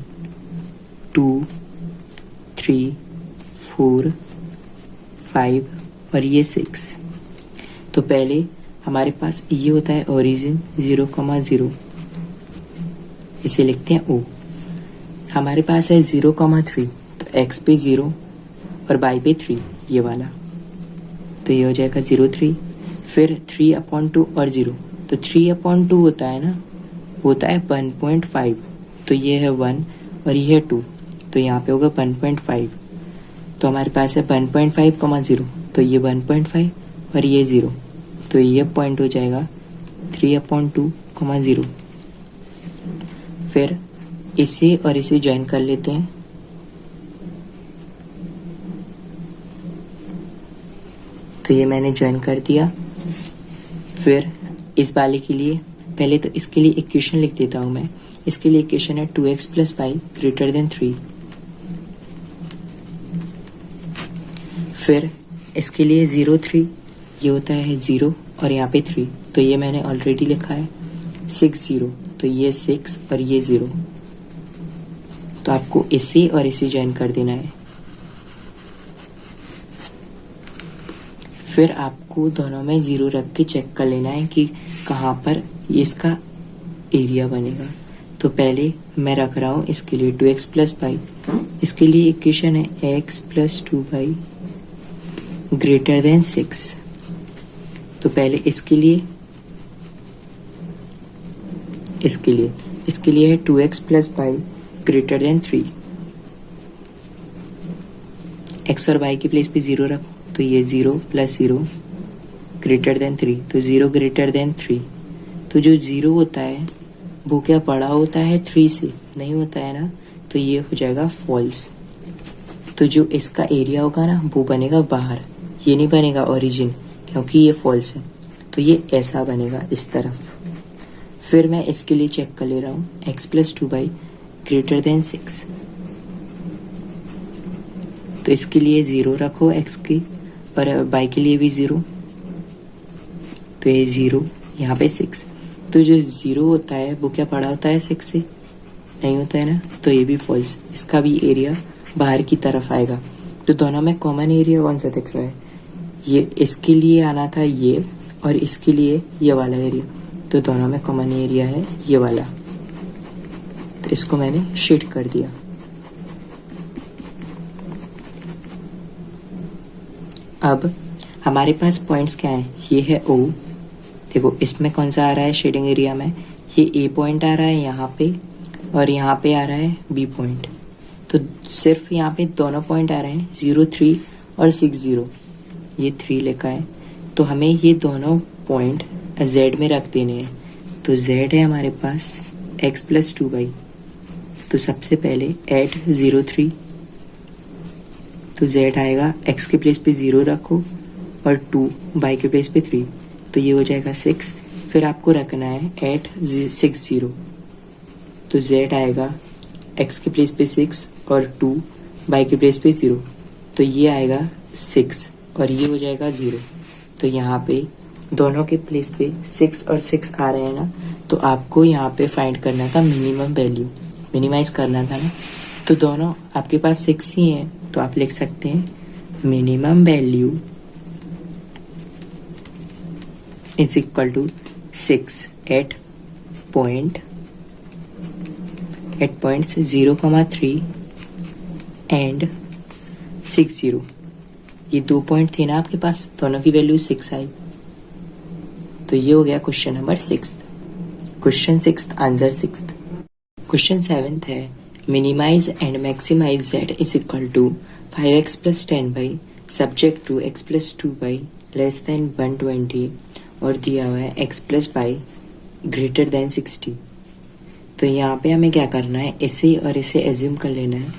2 3 4 5 और ये 6। तो पहले हमारे पास ये होता है ओरिजिन 0,0, इसे लिखते हैं O। हमारे पास है 0,3, तो x पे 0 और y पे 3, ये वाला, तो ये हो जाएगा 0,3। फिर 3/2 और 0, तो 3/2 होता है ना, होता है 1.5, तो ये है 1 और ये है 2, तो यहाँ पे होगा 1.5। तो हमारे पास है 1.5, 0, तो ये 1.5 और ये 0, तो ये पॉइंट हो जाएगा 3/2, 0। फिर इसे और इसे ज्वाइन कर लेते हैं, तो ये मैंने ज्वाइन कर दिया। फिर इस वाले के लिए पहले तो इसके लिए इक्वेशन लिख देता हूँ मैं। इसके लिए इक्वेशन है 2x + y > 3। फिर इसके लिए 0,3, ये होता है 0 और यहाँ पे 3, तो ये मैंने ऑलरेडी लिखा है। 6,0, तो ये 6 और ये 0, तो आपको इसे और इसे ज्वाइन कर देना है। फिर आपको दोनों में 0 रख के चेक कर लेना है कि कहाँ पर इसका एरिया बनेगा। तो पहले मैं रख रहा हूँ इसके लिए 2x + y। इसके लिए इक्वेशन है x + 2y > 6। तो पहले इसके लिए है 2x + y > 3। x और y की प्लेस पे 0 रखो, तो ये 0 + 0 > 3, तो 0 > 3। तो जो 0 होता है वो क्या बड़ा होता है 3 से? नहीं होता है ना, तो ये हो जाएगा फॉल्स। तो जो इसका एरिया होगा ना वो बनेगा बाहर, ये नहीं बनेगा ओरिजिन, क्योंकि ये फॉल्स है, तो ये ऐसा बनेगा इस तरफ। फिर मैं इसके लिए चेक कर ले रहा हूँ x + 2y > 6। तो इसके लिए 0 रखो x की, और y के लिए भी 0, तो ये 0, यहाँ पे 6। तो जो 0 होता है वो क्या बड़ा होता है 6 से? नहीं होता है ना, तो ये भी फॉल्स। इसका भी एरिया बाहर की तरफ आएगा। तो दोनों में कॉमन एरिया कौन सा दिख रहा है? ये इसके लिए आना था ये, और इसके लिए ये वाला एरिया, तो दोनों में कॉमन एरिया है ये वाला, तो इसको मैंने शेड कर दिया। अब हमारे पास पॉइंट्स क्या हैं? ये है O, देखो इसमें कौन सा आ रहा है शेडिंग एरिया में? ये A पॉइंट आ रहा है यहाँ पे, और यहाँ पे आ रहा है B पॉइंट। तो सिर्फ यहाँ पे दोनों पॉइंट आ रहे हैं 0,3 और 6,0, ये 3 लिखा है, तो हमें ये दोनों पॉइंट Z में रख देने हैं। तो Z है हमारे पास x + 2y, तो सबसे पहले एट 0,3, तो Z आएगा, x के प्लेस पे 0 रखो और 2, y के प्लेस पे 3, तो ये हो जाएगा 6। फिर आपको रखना है एट 60, तो Z आएगा x के प्लेस पे 6 और 2, y के प्लेस पे 0, तो ये आएगा 6 और ये हो जाएगा 0। तो यहाँ पे दोनों के प्लेस पे 6 और 6 आ रहे हैं ना, तो आपको यहाँ पे फाइंड करना था मिनिमम वैल्यू, मिनिमाइज करना था ना। तो दोनों आपके पास 6 ही हैं, तो आप लिख सकते हैं minimum value is equal to 6 at points 0,3 and 60। ये 2 पॉइंट थे ना आपके पास, दोनों की वैल्यू 6 आई, तो ये हो गया question number 6। Question 6 answer 6। Question 7 है minimize and maximize z is equal to 5x + 10y subject to x + 2y < 120 और दिया हुआ है x + y > 60। तो यहाँ पे हमें क्या करना है, इसे और इसे एज्यूम कर लेना है,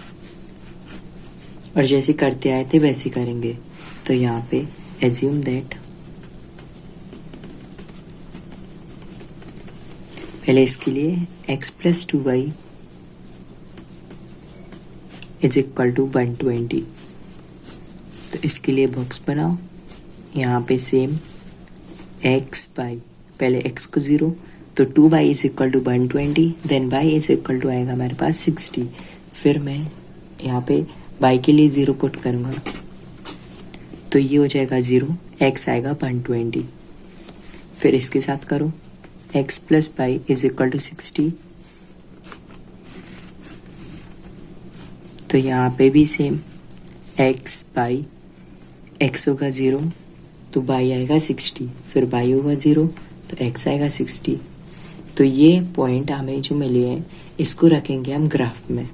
और जैसे करते आए थे वैसे करेंगे। तो यहाँ पे एज्यूम दैट, पहले इसके लिए x + 2y is equal to 120, तो इसके लिए बॉक्स बनाओ। यहाँ पे सेम x y, पहले x को 0, तो 2y is equal to 120, then y is equal to आएगा हमारे पास 60। फिर मैं यहाँ पे y के लिए 0 पुट करूँगा, तो ये हो जाएगा 0, x आएगा 120। फिर इसके साथ करो, x plus y is equal to 60। तो यहाँ पे भी सेम, x बाई x होगा 0 तो बाई आएगा 60, फिर बाई होगा 0 तो x आएगा 60। तो ये पॉइंट हमें जो मिले हैं इसको रखेंगे हम ग्राफ में।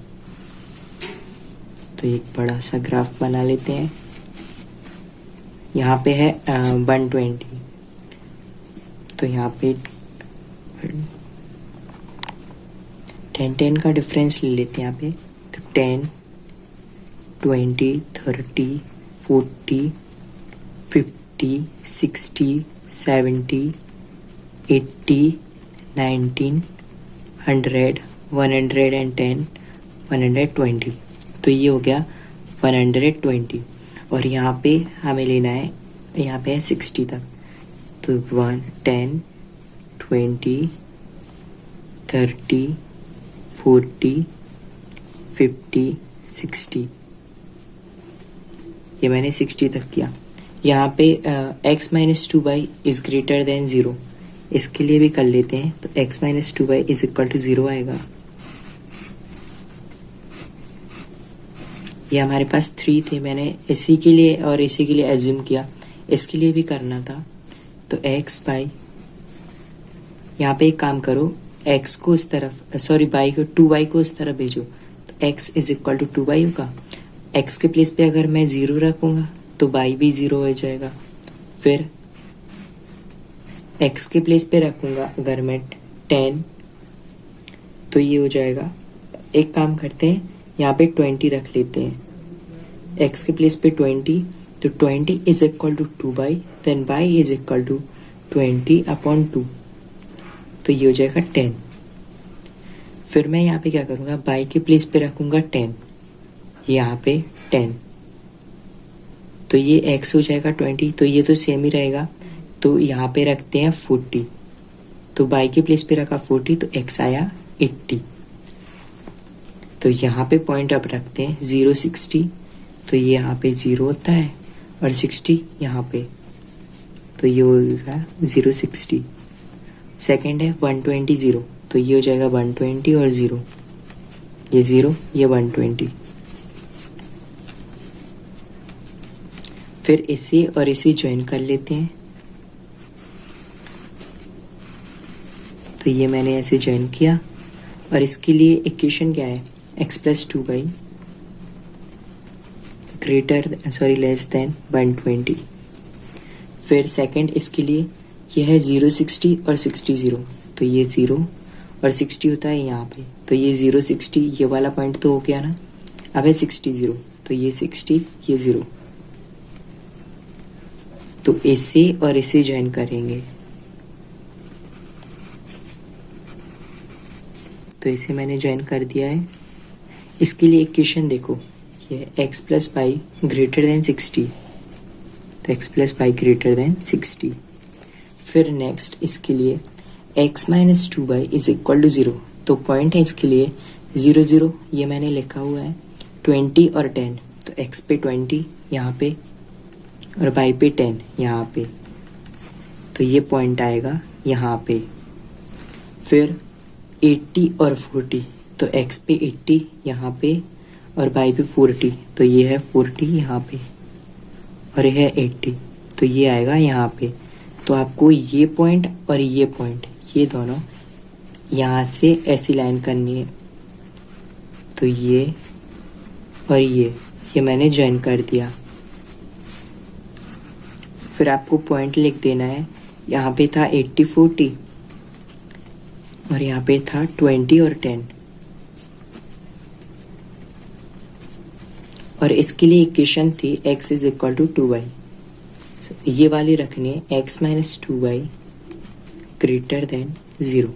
तो एक बड़ा सा ग्राफ बना लेते हैं। यहाँ पे है 120, तो यहाँ पे 10 का डिफरेंस ले लेते हैं यहाँ पे। तो 10, 20, 30, 40, 50, 60, 70, 80, 19, 100, 110, 120। तो ये हो गया 120। और यहाँ पे हमें लेना है, यहाँ पे है 60 तक। तो 1, 10, 20, 30, 40, 50, 60। ये मैंने 60 तक किया। यहाँ पे x minus 2y is greater than 0, इसके लिए भी कर लेते हैं। तो x minus 2y is equal to 0 आएगा। ये हमारे पास 3 थे, मैंने इसी के लिए और इसी के लिए एज्यूम किया, इसके लिए भी करना था। तो x बाई, यहाँ पे एक काम करो, x को उस तरफ, सॉरी बाई को, 2y को उस तरफ भेजो। तो x is equal to 2y होगा। x के प्लेस पे अगर मैं 0 रखूंगा तो y भी 0 हो जाएगा। फिर x के प्लेस पे रखूंगा अगर मैं 10 तो ये हो जाएगा। एक काम करते हैं, यहाँ पे 20 रख लेते हैं। x के प्लेस पे 20, तो 20 is equal to 2y, then y is equal to 20/2, तो ये हो जाएगा 10। फिर मैं यहाँ पे क्या करूँगा, y के प्लेस पे रखूँगा 10, यहाँ पे 10, तो ये x हो जाएगा 20, तो ये तो सेम ही रहेगा। तो यहाँ पे रखते हैं 40, तो y के प्लेस पे रखा 40, तो x आया 80। तो यहाँ पे पॉइंट अप रखते हैं 0, 60, तो ये यहाँ पे 0 होता है और 60 यहाँ पे, तो ये होगा 0, 60। सेकेंड है 120, 0, तो ये हो जाएगा 120 और 0, ये 0, ये 120। फिर इसे और इसे ज्वाइन कर लेते हैं। तो ये मैंने ऐसे ज्वाइन किया और इसके लिए इक्वेशन क्या है, x plus 2y less then 120। फिर सेकंड इसके लिए ये है 0, 60 और 60, 0, तो ये 0 और 60 होता है यहाँ पे, तो ये 0, 60, ये वाला पॉइंट तो हो गया ना। अब है 60, 0, तो ये 60, ये 0, तो इसे और इसे ज्वाइन करेंगे। तो इसे मैंने ज्वाइन कर दिया है। इसके लिए इक्वेशन देखो, ये x plus y greater than 60, तो x plus y greater than 60। फिर नेक्स्ट इसके लिए x minus 2y is equal to 0, तो पॉइंट है इसके लिए 0, 0, ये मैंने लिखा हुआ है। 20 और 10, तो x पे 20 यहाँ पे और y पे 10 यहाँ पे, तो ये पॉइंट आएगा यहाँ पे। फिर 80 और 40, तो x पे 80 यहाँ पे और y पे 40, तो ये है 40 यहाँ पे और ये है 80, तो ये आएगा यहाँ पे। तो आपको ये पॉइंट और ये पॉइंट, ये दोनों यहाँ से ऐसी लाइन करनी है। तो ये और ये मैंने ज्वाइन कर दिया। फिर आपको पॉइंट लिख देना है, यहाँ पे था 80, 40 और यहाँ पे था 20 और 10। और इसके लिए इक्वेशन थी x is equal to 2y, ये वाली रखनी है, x minus 2y greater than 0।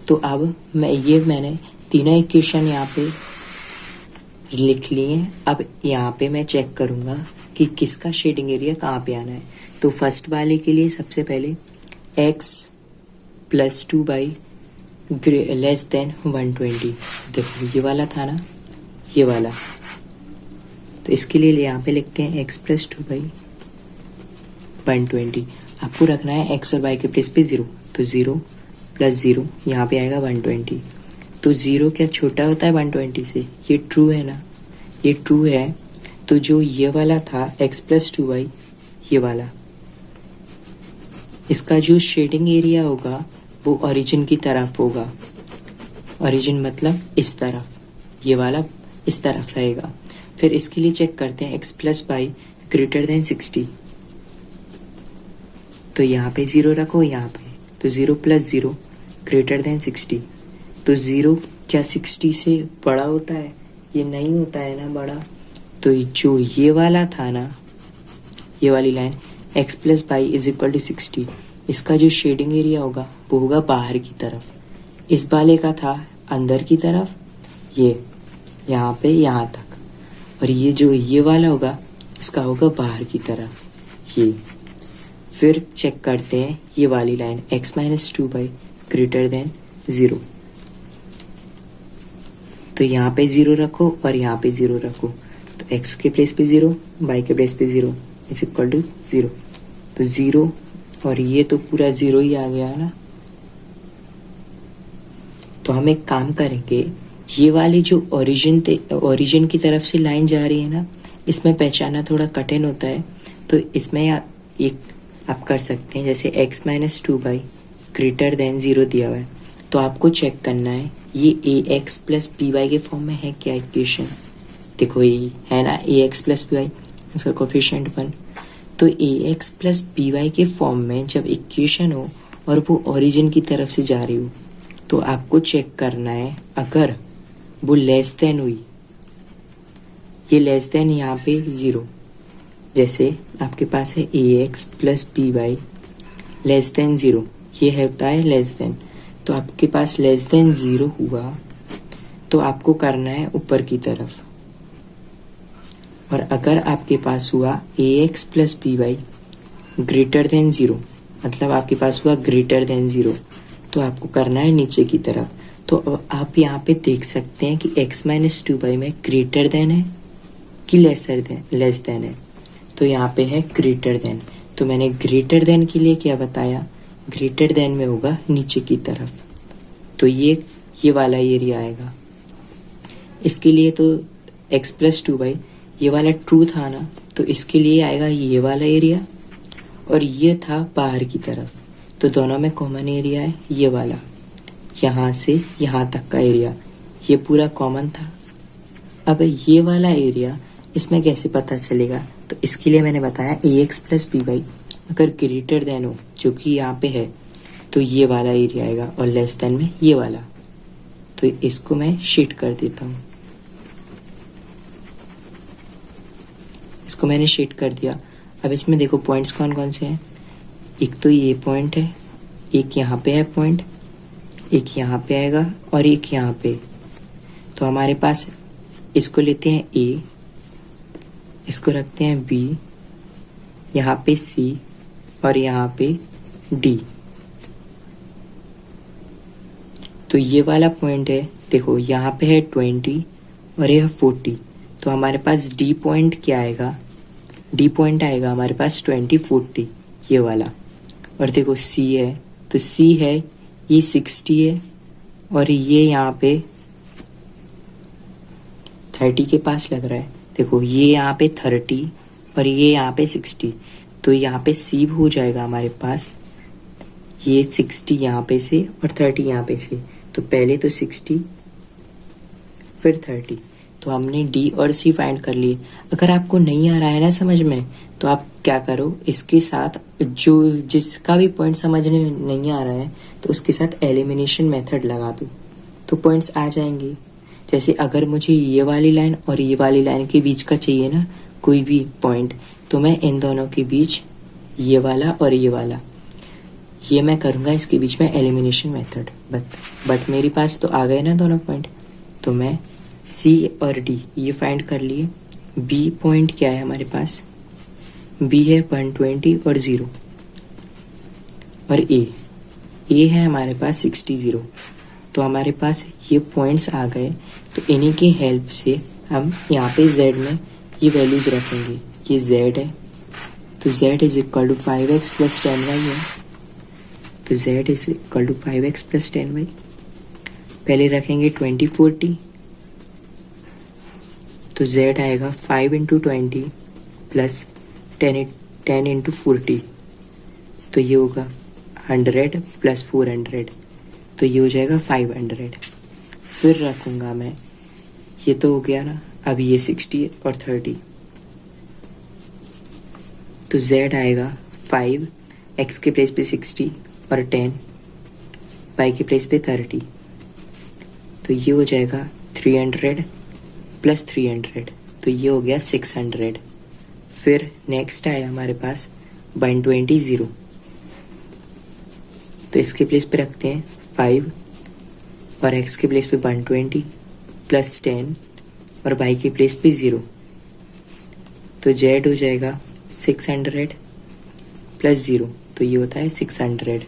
तो अब मैंने तीनों इक्वेशन यहाँ पे लिख लिए हैं। अब यहाँ पे मैं चेक करूँगा कि किसका शेडिंग एरिया कहाँ पे आना है। तो फर्स्ट वाले के लिए सबसे पहले x plus 2y less then 120, देखो ये वाला था ना, ये वाला। तो इसके लिए यहाँ पे लिखते हैं x प्लस 2y 120। आपको रखना है x और y के प्लेस पे 0, तो 0 प्लस 0 यहाँ पे आएगा 120। तो 0 क्या छोटा होता है 120 से, ये ट्रू है ना, ये ट्रू है। तो जो ये वाला था x प्लस 2y, ये वाला, इसका जो शेडिंग एरिया होगा वो ओरिजिन की तरफ होगा। ओरिजिन मतलब इस तरफ, ये वाला इस तरफ रहेगा। फिर इसके लिए चेक करते हैं x plus y greater than 60, तो यहाँ पे 0 रखो, यहाँ पे तो 0 प्लस 0 ग्रेटर देन 60। तो 0 क्या 60 से बड़ा होता है, ये नहीं होता है ना बड़ा। तो जो ये वाला था ना, ये वाली line x plus y is equal to 60, इसका जो शेडिंग एरिया होगा वो होगा बाहर की तरफ। इस वाले का था अंदर की तरफ, ये यहाँ पे यहाँ तक, और ये जो ये वाला होगा इसका होगा बाहर की तरफ ये। फिर चेक करते हैं ये वाली line x minus 2y greater than 0, तो यहाँ पे 0 रखो और यहाँ पे 0 रखो, तो x के प्लेस पे 0, y के प्लेस पे 0 इज इक्वल टू 0। तो 0 और ये तो पूरा 0 ही आ गया है ना। तो हम एक काम करेंगे, ये वाली जो ओरिजिन की तरफ से लाइन जा रही है ना, इसमें पहचाना थोड़ा कठिन होता है। तो इसमें एक आप कर सकते हैं, जैसे x minus 2y greater than 0 दिया हुआ है, तो आपको चेक करना है ये ax प्लस by के फॉर्म में है क्या इक्वेशन। देखो ये है ना ax प्लस by, इसका कोफिशिएंट 1। तो ax प्लस by के फॉर्म में जब इक्वेशन हो और वो ओरिजिन की तरफ से जा रही हो, तो आपको चेक करना है अगर वो लेस देन हुई, ये लेस देन यहाँ पे 0, जैसे आपके पास है ax plus by less than 0, ये होता है लेस देन। तो आपके पास लेस देन 0 हुआ तो आपको करना है ऊपर की तरफ, और अगर आपके पास हुआ ax plus by greater than 0, मतलब आपके पास हुआ ग्रेटर देन 0, तो आपको करना है नीचे की तरफ। तो आप यहाँ पे देख सकते हैं कि x माइनस 2y में ग्रेटर देन है कि लेस देन है, तो यहाँ पे है ग्रेटर देन। तो मैंने ग्रेटर देन के लिए क्या बताया, ग्रेटर देन में होगा नीचे की तरफ, तो ये वाला एरिया आएगा। इसके लिए तो x प्लस 2y ये वाला ट्रू था ना, तो इसके लिए आएगा ये वाला एरिया, और ये था बाहर की तरफ, तो दोनों में कॉमन एरिया है ये वाला, यहाँ से यहाँ तक का एरिया ये पूरा कॉमन था। अब ये वाला एरिया इसमें कैसे पता चलेगा, तो इसके लिए मैंने बताया ax प्लस by अगर ग्रेटर देन हो, जो कि यहाँ पे है, तो ये वाला एरिया आएगा, और लेस देन में ये वाला। तो इसको मैं शीट कर देता हूँ, इसको मैंने शीट कर दिया। अब इसमें देखो पॉइंट्स कौन कौन से हैं, एक तो ये पॉइंट है, एक यहाँ पे है पॉइंट, एक यहाँ पे आएगा और एक यहाँ पे। तो हमारे पास इसको लेते हैं A, इसको रखते हैं B, यहाँ पे C और यहाँ पे D। तो ये वाला पॉइंट है, देखो यहाँ पे है 20 और ये 40, तो हमारे पास D पॉइंट क्या आएगा, D पॉइंट आएगा हमारे पास 20 40 ये वाला। और देखो C है, तो C है ये 60 है, और ये यहाँ पे 30 के पास लग रहा है। देखो ये यहाँ पे 30 और ये यहाँ पे 60, तो यहाँ पे C हो जाएगा हमारे पास ये 60 यहाँ पे से और 30 यहाँ पे से। तो पहले तो 60 फिर 30, तो हमने D और C फाइंड कर लिए। अगर आपको नहीं आ रहा है ना समझ में, तो आप क्या करो, इसके साथ जो जिसका भी पॉइंट समझने नहीं आ रहा है तो उसके साथ एलिमिनेशन मेथड लगा दो, तो पॉइंट्स आ जाएंगे। जैसे अगर मुझे ये वाली लाइन और ये वाली लाइन के बीच का चाहिए ना कोई भी पॉइंट, तो मैं इन दोनों के बीच ये वाला और ये वाला ये मैं करूँगा, इसके बीच में एलिमिनेशन मेथड। बट मेरे पास तो आ गए ना दोनों पॉइंट, तो मैं C और D ये फाइंड कर लिए। B पॉइंट क्या है हमारे पास, B है 120 और 0, और A है हमारे पास 60 0। तो हमारे पास ये पॉइंट्स आ गए, तो इन्हीं की हेल्प से हम यहाँ पे Z में ये वैल्यूज रखेंगे। ये Z है, तो z is equal to 5x plus 10y है। तो z is equal to 5x plus 10y। पहले रखेंगे 20/40, तो z आएगा 5 इंटू 20 प्लस 10 इंटू 40, तो ये होगा 100 प्लस 400, तो ये हो जाएगा 500। फिर रखूँगा मैं, ये तो हो गया ना, अभी ये 60 और 30, तो z आएगा 5, x के प्लेस पे 60 और 10, y के प्लेस पे 30, तो ये हो जाएगा 300 प्लस 300, तो ये हो गया 600। फिर नेक्स्ट आया हमारे पास 120 0, तो इसके प्लेस पे रखते हैं 5 और x के प्लेस पे 120 प्लस 10 और y के प्लेस पे 0, तो z हो जाएगा 600 प्लस 0, तो ये होता है 600।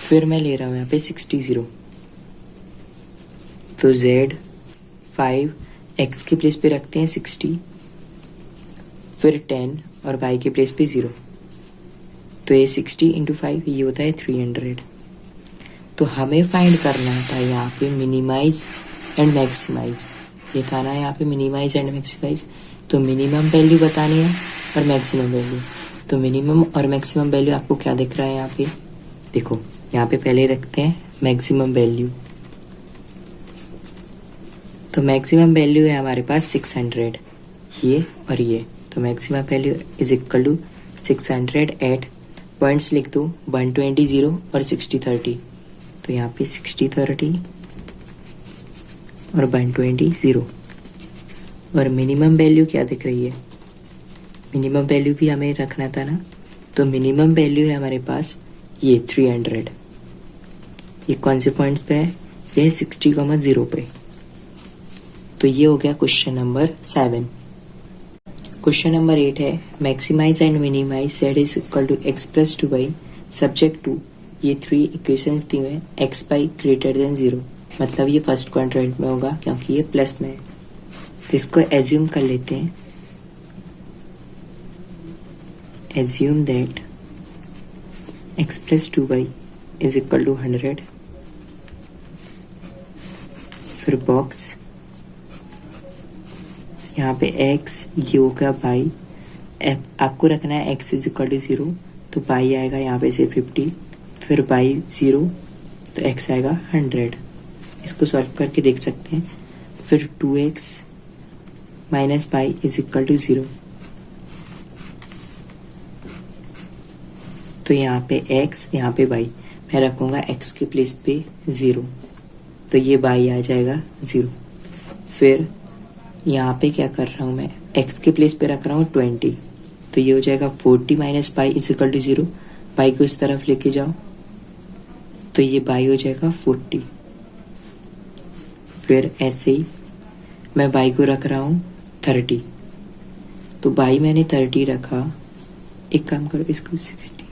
फिर मैं ले रहा हूँ यहाँ पे 60 0, तो z 5, x के प्लेस पे रखते हैं 60, फिर 10 और y के प्लेस पे 0, तो ये 60 इंटू 5, ये होता है 300। तो हमें फाइंड करना था यहाँ पे मिनिमाइज एंड मैक्सिमाइज, ये था ना यहाँ पे मिनिमाइज एंड मैक्सिमाइज। तो मिनिमम वैल्यू बतानी है और मैक्सिमम वैल्यू। तो मिनिमम और मैक्सिमम वैल्यू आपको क्या दिख रहा है यहाँ पे, देखो यहाँ पे पहले रखते हैं मैक्सिमम वैल्यू। तो मैक्सिमम वैल्यू है हमारे पास 600, ये और ये, तो maximum value is equal to 600 at, points लिख दो 120 0 और 60 30, तो यहाँ पे 60 30 और 120 0। और मिनिमम वैल्यू क्या दिख रही है, मिनिमम वैल्यू भी हमें रखना था ना, तो मिनिमम वैल्यू है हमारे पास ये 300, ये कौन से पॉइंट्स पे है, ये 60,0 पे। तो ये हो गया क्वेश्चन नंबर 7। क्वेश्चन नंबर 8 है maximize and minimize z is equal to x plus 2y subject to, ये 3 इक्वेशंस दी हुए हैं, x y ग्रेटर देन 0, मतलब ये फर्स्ट क्वाड्रेंट में होगा क्योंकि ये प्लस में है। तो इसको एज्यूम कर लेते हैं, assume that x plus 2y is equal to 100, फिर बॉक्स यहाँ पे x, ये होगा y, आपको रखना है x इज इक्वल टू 0, तो y आएगा यहाँ पे से 50, फिर y 0, तो x आएगा 100। इसको सॉल्व करके देख सकते हैं। फिर 2x minus y is equal to 0, तो यहाँ पे x, यहाँ पे y, मैं रखूँगा x के प्लेस पे 0, तो ये y आ जाएगा 0। फिर यहाँ पे क्या कर रहा हूँ मैं, x के प्लेस पे रख रहा हूँ 20, तो ये हो जाएगा 40 minus y is equal to 0, y को इस तरफ लेके जाओ, तो ये y हो जाएगा 40। फिर ऐसे ही मैं y को रख रहा हूँ 30, तो y मैंने 30 रखा, एक काम करो इसको 60,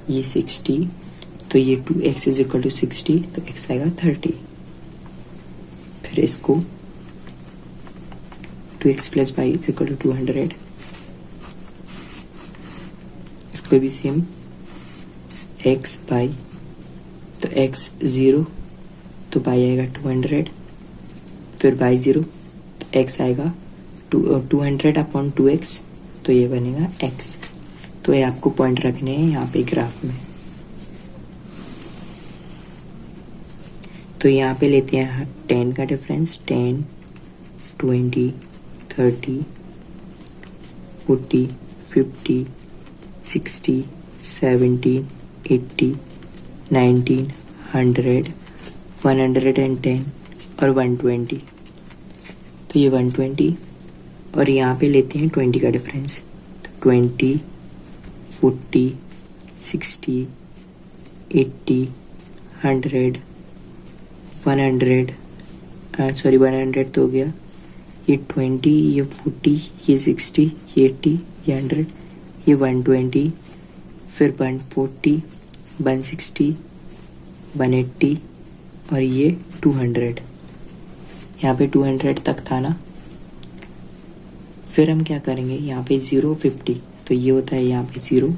ये 60, तो ये 2x इज इक्वल टू 60, तो x आएगा 30। फिर इसको 2x plus y is equal to 200, इसको भी सेम x y, तो x 0, तो y आएगा 200, फिर y 0, तो x आएगा 200 अपॉन 2x, तो ये बनेगा x। तो ये आपको पॉइंट रखने हैं यहाँ पे ग्राफ में। तो यहाँ पे लेते हैं 10 का डिफरेंस, 10 20 30 40 50 60 70 80 90 100 110 और 120, तो ये 120, और यहाँ पे लेते हैं 20 का डिफरेंस, तो 20 40 60 80 100 100 तो हो गया, ये 20 ये 40 ये 60 ये 80 ये 100 ये 120, फिर 140 160 180 और ये 200, यहाँ पे 200 तक था ना। फिर हम क्या करेंगे, यहाँ पे 0 50, तो ये होता है यहाँ पे 0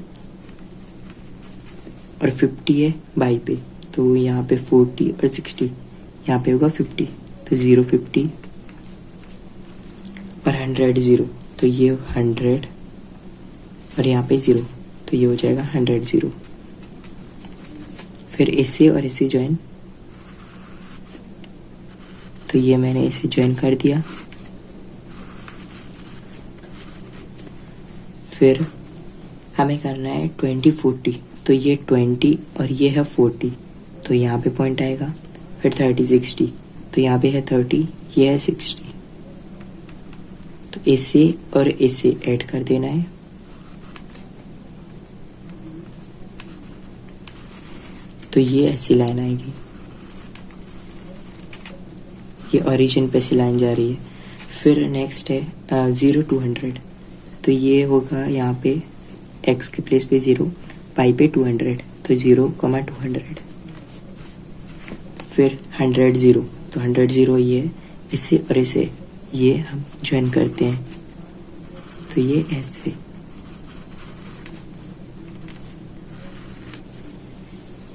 और 50 है बाई पे, तो यहाँ पे 40 और 60, यहाँ पे होगा 50, तो 0 50 और 100 0, तो ये 100 और यहाँ पे 0, तो ये हो जाएगा 100 0। फिर इसे और इसे ज्वाइन, तो ये मैंने इसे ज्वाइन कर दिया। फिर हमें करना है 20 40, तो ये 20 और ये है 40, तो यहाँ पे पॉइंट आएगा। फिर 30 60, तो यहाँ पे है 30, ये है 60, तो इसे और इसे ऐड कर देना है। तो ये ऐसी लाइन आएगी, ये ओरिजिन पे से लाइन जा रही है। फिर नेक्स्ट है 0 to 100, तो ये होगा यहाँ पे x के प्लेस पे 0, पाई पे 200, तो 0 200। फिर 100 0, तो 100 0 ये, इसे और इसे ये हम ज्वाइन करते हैं, तो ये ऐसे।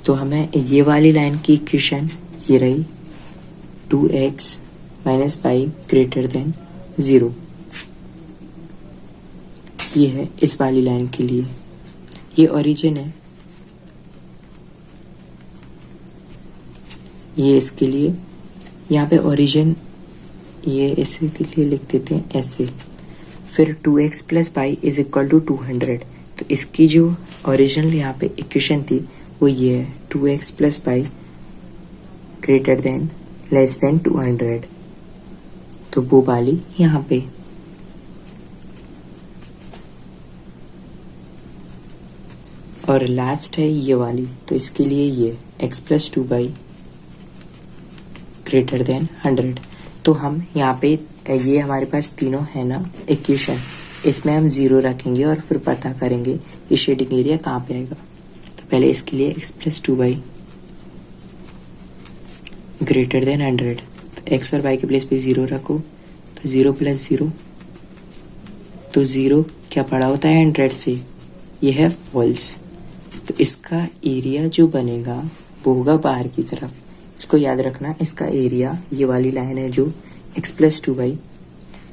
तो हमें ये वाली लाइन की इक्वेशन ये रही 2x minus pi greater than 0, ये है इस वाली लाइन के लिए। ये ओरिजिन है, ये इसके लिए, यहाँ पे ओरिजिन ये इसी के लिए लिख देते हैं ऐसे। फिर 2x plus y is equal to 200, तो इसकी जो ओरिजिनल यहाँ पे इक्वेशन थी वो ये है 2x plus y greater than less than 200, तो वो वाली यहाँ पे। और लास्ट है ये वाली, तो इसके लिए ये x plus 2 by greater than 100। तो हम यहाँ पे ये हमारे पास तीनों है ना इक्वेशन, इसमें हम 0 रखेंगे और फिर पता करेंगे ये शेडिंग एरिया कहाँ पे आएगा। तो पहले इसके लिए x plus 2 by greater than 100, तो x और y के प्लेस पे 0 रखो, तो 0 प्लस 0, तो 0 क्या पड़ा होता है 100 से, ये है फॉल्स, तो इसका एरिया जो बनेगा वो होगा बाहर की तरफ। इसको याद रखना, इसका एरिया ये वाली लाइन है जो x प्लस 2 बाई,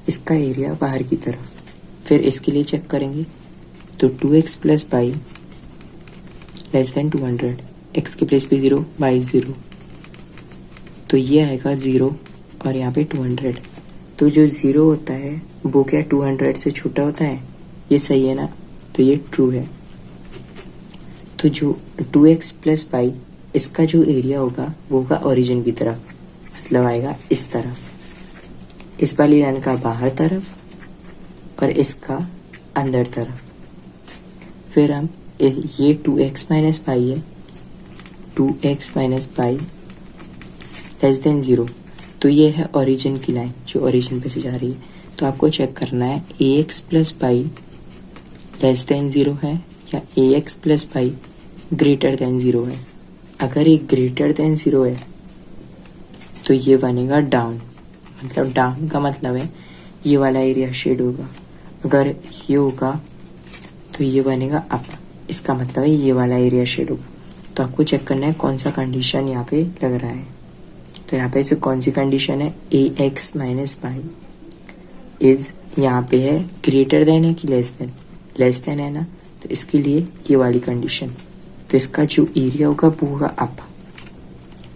इसका एरिया बाहर की तरफ। फिर इसके लिए चेक करेंगे, तो 2x plus by less than 200, x के प्लेस पे 0 बाई 0, तो ये आएगा 0 और यहाँ पे 200। तो जो 0 होता है वो क्या 200 से छोटा होता है, ये सही है ना, तो ये ट्रू है। तो जो 2x प्लस पाई इसका जो एरिया होगा वो होगा ओरिजिन की तरफ, मतलब आएगा इस तरफ, इस वाली लाइन का बाहर तरफ और इसका अंदर तरफ। फिर हम ये 2x माइनस पाई है, 2x minus pi less than 0, तो ये है ओरिजिन की लाइन जो ओरिजिन पे से जा रही है। तो आपको चेक करना है ax plus pi less than 0 है या ax plus y greater than 0 है। अगर ये ग्रेटर देन 0 है तो ये बनेगा डाउन, मतलब डाउन का मतलब है ये वाला एरिया शेड होगा। अगर ये होगा तो ये बनेगा अप, इसका मतलब है ये वाला एरिया शेड होगा। तो आपको चेक करना है कौन सा कंडीशन यहाँ पे लग रहा है। तो यहाँ पे से कौन सी कंडीशन है, ax माइनस पाई इज यहाँ पे है ग्रेटर देन है कि लेस देन, लेस देन है ना, तो इसके लिए ये वाली कंडीशन। तो इसका जो एरिया होगा वो होगा अप,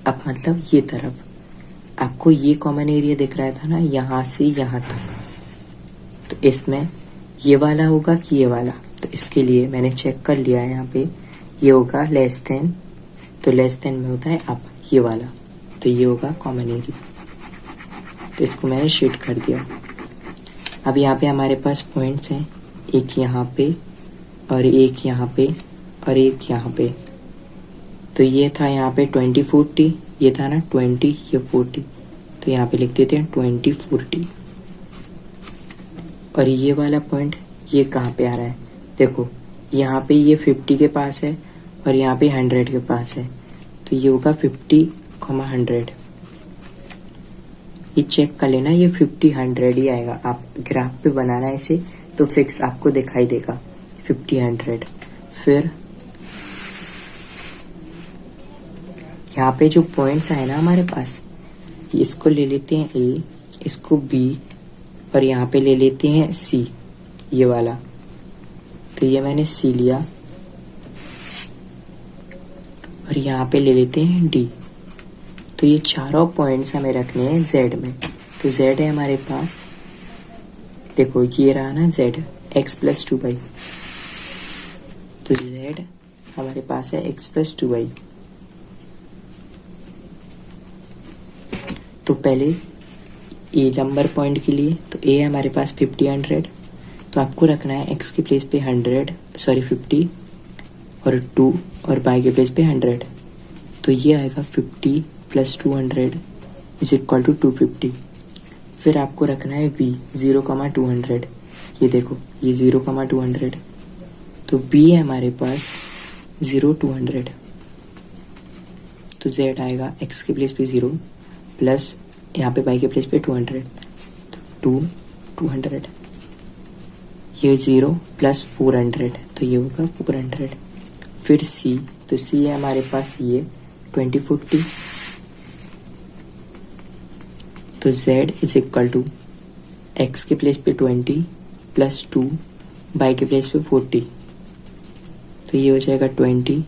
अप मतलब ये तरफ। आपको ये कॉमन एरिया दिख रहा था ना यहाँ से यहाँ तक, तो इसमें ये वाला होगा कि ये वाला, तो इसके लिए मैंने चेक कर लिया है यहाँ पे ये होगा लेस देन, तो लेस देन में होता है अप ये वाला, तो ये होगा कॉमन एरिया। तो इसको मैंने शेड कर दिया। अब यहाँ पे हमारे पास पॉइंट्स हैं, एक यहाँ पे और एक यहाँ पे और एक यहाँ पे। तो ये था यहाँ पे 20 40, ये था ना 20 ये 40, तो यहाँ पे लिख देते हैं 20 40। और ये वाला पॉइंट ये कहाँ पे आ रहा है, देखो यहाँ पे ये 50 के पास है और यहाँ पे 100 के पास है, तो ये होगा 50 100। ये चेक कर लेना, ये 50 100 ही आएगा। आप ग्राफ पे बनाना है इसे तो फिक्स आपको दिखाई देगा 50 100। फिर यहाँ पे जो पॉइंट्स आए ना हमारे पास, इसको ले लेते हैं ए, इसको बी, और यहाँ पे ले लेते हैं सी, ये वाला। तो ये मैंने सी लिया, और यहाँ पे ले लेते हैं डी। तो ये चारों पॉइंट्स हमें रखने हैं जेड में। तो जेड है हमारे पास, देखो ये रहा ना जेड, एक्स प्लस 2y। तो जेड हमारे पास है एक्स प्लस 2y। तो पहले ए नंबर पॉइंट के लिए, तो ए है हमारे पास 50 100। तो आपको रखना है एक्स के प्लेस पे 50 और 2, और y के प्लेस पे 100। तो ये आएगा 50 + 200 = 250। फिर आपको रखना है b 0,200। ये देखो ये 0,200। तो b है हमारे पास 0,200। तो z आएगा x के प्लेस पे 0 प्लस यहाँ पे y के प्लेस पे 200। तो 200, ये 0 + 400, तो ये होगा 400। फिर c, तो c है हमारे पास ये 2040। तो z = x के प्लेस पे 20 + 2, y के प्लेस पे 40। तो ये हो जाएगा 20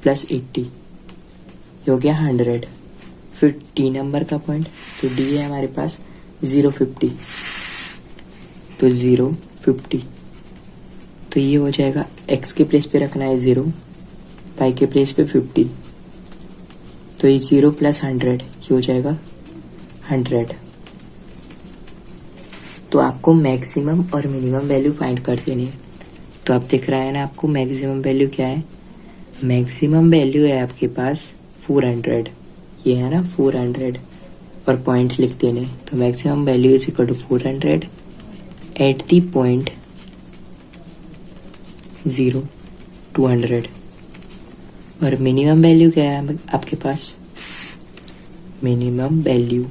+ 80, ये हो गया 100। फिर d नंबर का पॉइंट, तो d है हमारे पास 050। तो 050, तो ये हो जाएगा x के प्लेस पे रखना है 0, y के प्लेस पे 50। तो ये 0 + 100, ये हो जाएगा 100। तो आपको मैक्सिमम और मिनिमम वैल्यू फाइंड कर देनी है। तो आप दिख रहा है ना आपको मैक्सिमम वैल्यू क्या है। मैक्सिमम वैल्यू है आपके पास 400, ये है ना 400, और पॉइंट लिख देने। तो maximum value = 400 at the point 0 200। और मिनिमम वैल्यू क्या है आपके पास, मिनिमम वैल्यू,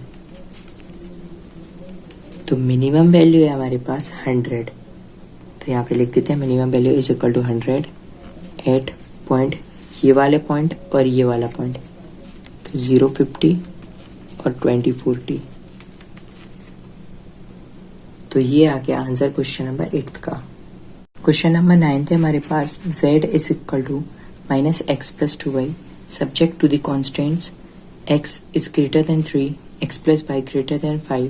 तो मिनिमम वैल्यू है हमारे पास 100। तो यहाँ पे लिख देते हैं मिनिमम वैल्यू = 100 एट पॉइंट, ये वाले पॉइंट और ये वाला पॉइंट। तो 050 और 2040। तो ये आ गया आंसर क्वेश्चन नंबर 8 का। क्वेश्चन नंबर 9 है हमारे पास, z = -x + 2y subject to the constraints x is greater than 3, x + y greater than 5,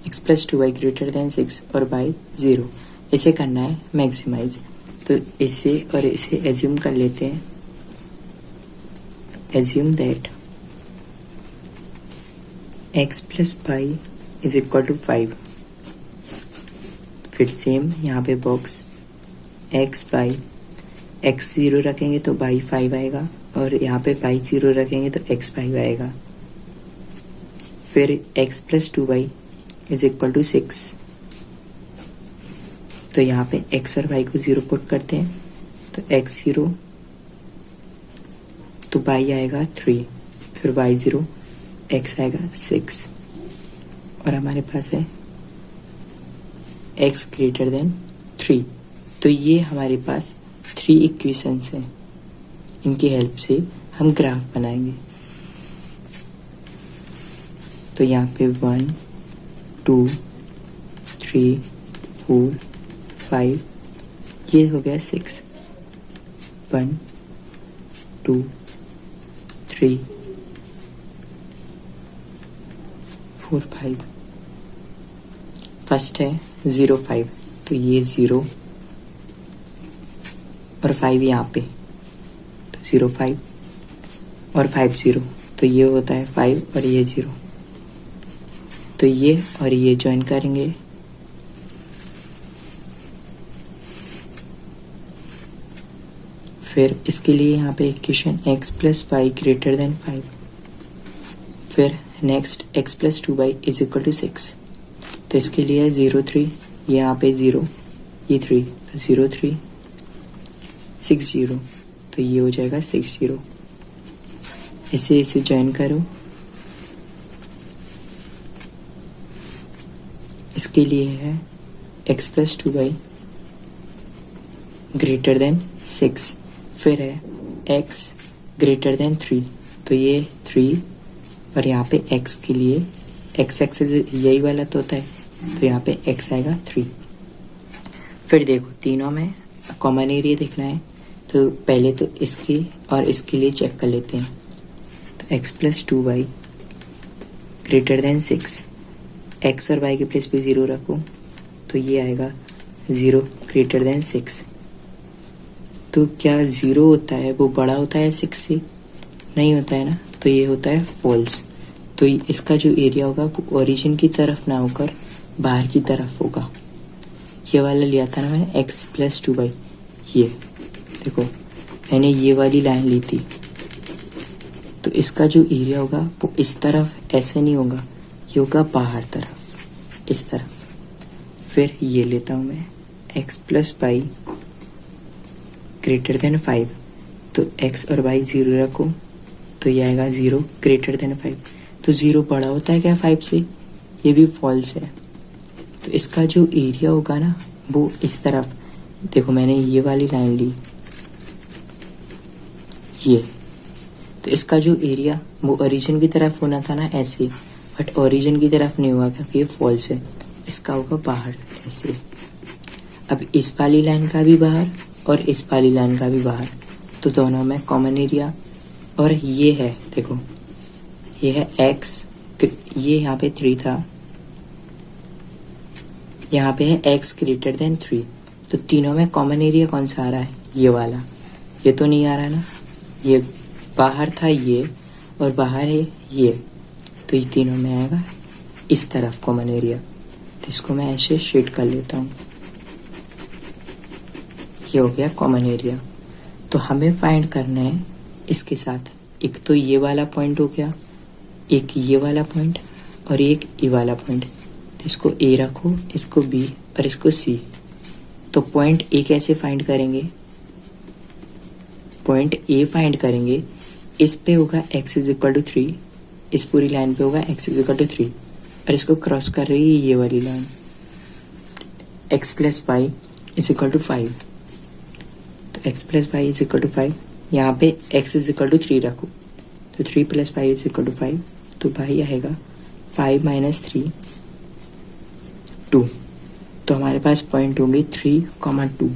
x + 2y greater than 6 और y 0। इसे करना है मैक्सिमाइज। तो इसे और इसे एज्यूम कर लेते हैं, एज्यूम दैट x + y = 5। फिर सेम यहाँ पे बॉक्स x by x 0 रखेंगे तो y 5 आएगा, और यहाँ पे y 0 रखेंगे तो x 5 आएगा। फिर x + 2y = 6। तो यहाँ पे x और y को 0 पुट करते हैं, तो x 0, तो y आएगा 3, फिर y 0, x आएगा 6, और हमारे पास है x > 3। तो ये हमारे पास 3 इक्वेशंस हैं, इनकी हेल्प से हम ग्राफ बनाएंगे। तो यहाँ पे 1 2 3 4 5, ये हो गया 6, 1 2 3 4 5। फर्स्ट है 0 5, तो ये 0 और 5 यहाँ पे, तो 0 5 और 5 0, तो ये होता है 5 और ये 0। तो ये और ये ज्वाइन करेंगे, फिर इसके लिए यहाँ पे इक्वेशन x + y > 5। फिर नेक्स्ट x + 2y = 6। तो इसके लिए 0 3, यहाँ पे 0, ये 3, तो 0 3 6 0, तो ये हो जाएगा 6 0। इसे ज्वाइन करो, इसके लिए है x plus 2y greater than 6, फिर है x ग्रेटर देन 3, तो ये 3, और यहाँ पे x के लिए x एक्सिस यही वाला तो होता है, तो यहाँ पे x आएगा 3। फिर देखो तीनों में कॉमन एरिया देखना है, तो पहले तो इसकी और इसके लिए चेक कर लेते हैं। तो x plus 2y greater than 6, x और y के प्लेस पे 0 रखो, तो ये आएगा 0 ग्रेटर देन 6। तो क्या 0 होता है वो बड़ा होता है 6 से? नहीं होता है ना, तो ये होता है फॉल्स। तो इसका जो एरिया होगा वो ओरिजिन की तरफ ना होकर बाहर की तरफ होगा। ये वाला लिया था ना मैंने x प्लस 2y, ये देखो मैंने ये वाली लाइन ली थी, तो इसका जो एरिया होगा वो इस तरफ ऐसे नहीं होगा, ये होगा बाहर तरफ, इस तरफ। फिर ये लेता हूँ मैं x plus y greater then 5, तो x और y 0 रखो, तो ये आएगा 0 ग्रेटर देन 5। तो 0 बड़ा होता है क्या 5 से? ये भी फॉल्स है। तो इसका जो एरिया होगा ना वो इस तरफ, देखो मैंने ये वाली लाइन ली, ये, तो इसका जो एरिया वो ओरिजिन की तरफ होना था ना ऐसे, बट ओरिजिन की तरफ नहीं होगा क्योंकि ये फॉल्स है, इसका होगा बाहर ऐसे। अब इस वाली लाइन का भी बाहर और इस वाली लाइन का भी बाहर, तो दोनों में कॉमन एरिया। और ये है देखो, ये है x, ये यहाँ पे 3 था, यहाँ पे है x ग्रेटर देन 3, तो तीनों में कॉमन एरिया कौन सा आ रहा है? ये वाला। ये तो नहीं आ रहा ना, ये बाहर था ये, और बाहर है ये, तो ये तीनों में आएगा इस तरफ कॉमन एरिया। तो इसको मैं ऐसे शेड कर लेता हूँ, ये हो गया कॉमन एरिया। तो हमें फाइंड करना है इसके साथ, एक तो ये वाला पॉइंट हो गया, एक ये वाला पॉइंट, और एक ये वाला पॉइंट। तो इसको A रखो, इसको B और इसको C। तो पॉइंट A कैसे फाइंड करेंगे? पॉइंट A फाइंड करेंगे, इस पे होगा x इज इक्वल टू 3, इस पूरी लाइन पे होगा x इज इक्वल टू 3, और इसको क्रॉस कर रही है ये वाली line, x plus y is equal to 5। तो x plus y is equal to 5, यहाँ पे x इज इक्वल टू 3 रखो, तो 3 plus y is equal to 5, तो भाई आएगा 5 माइनस 3 2। तो हमारे पास पॉइंट होंगे 3,2।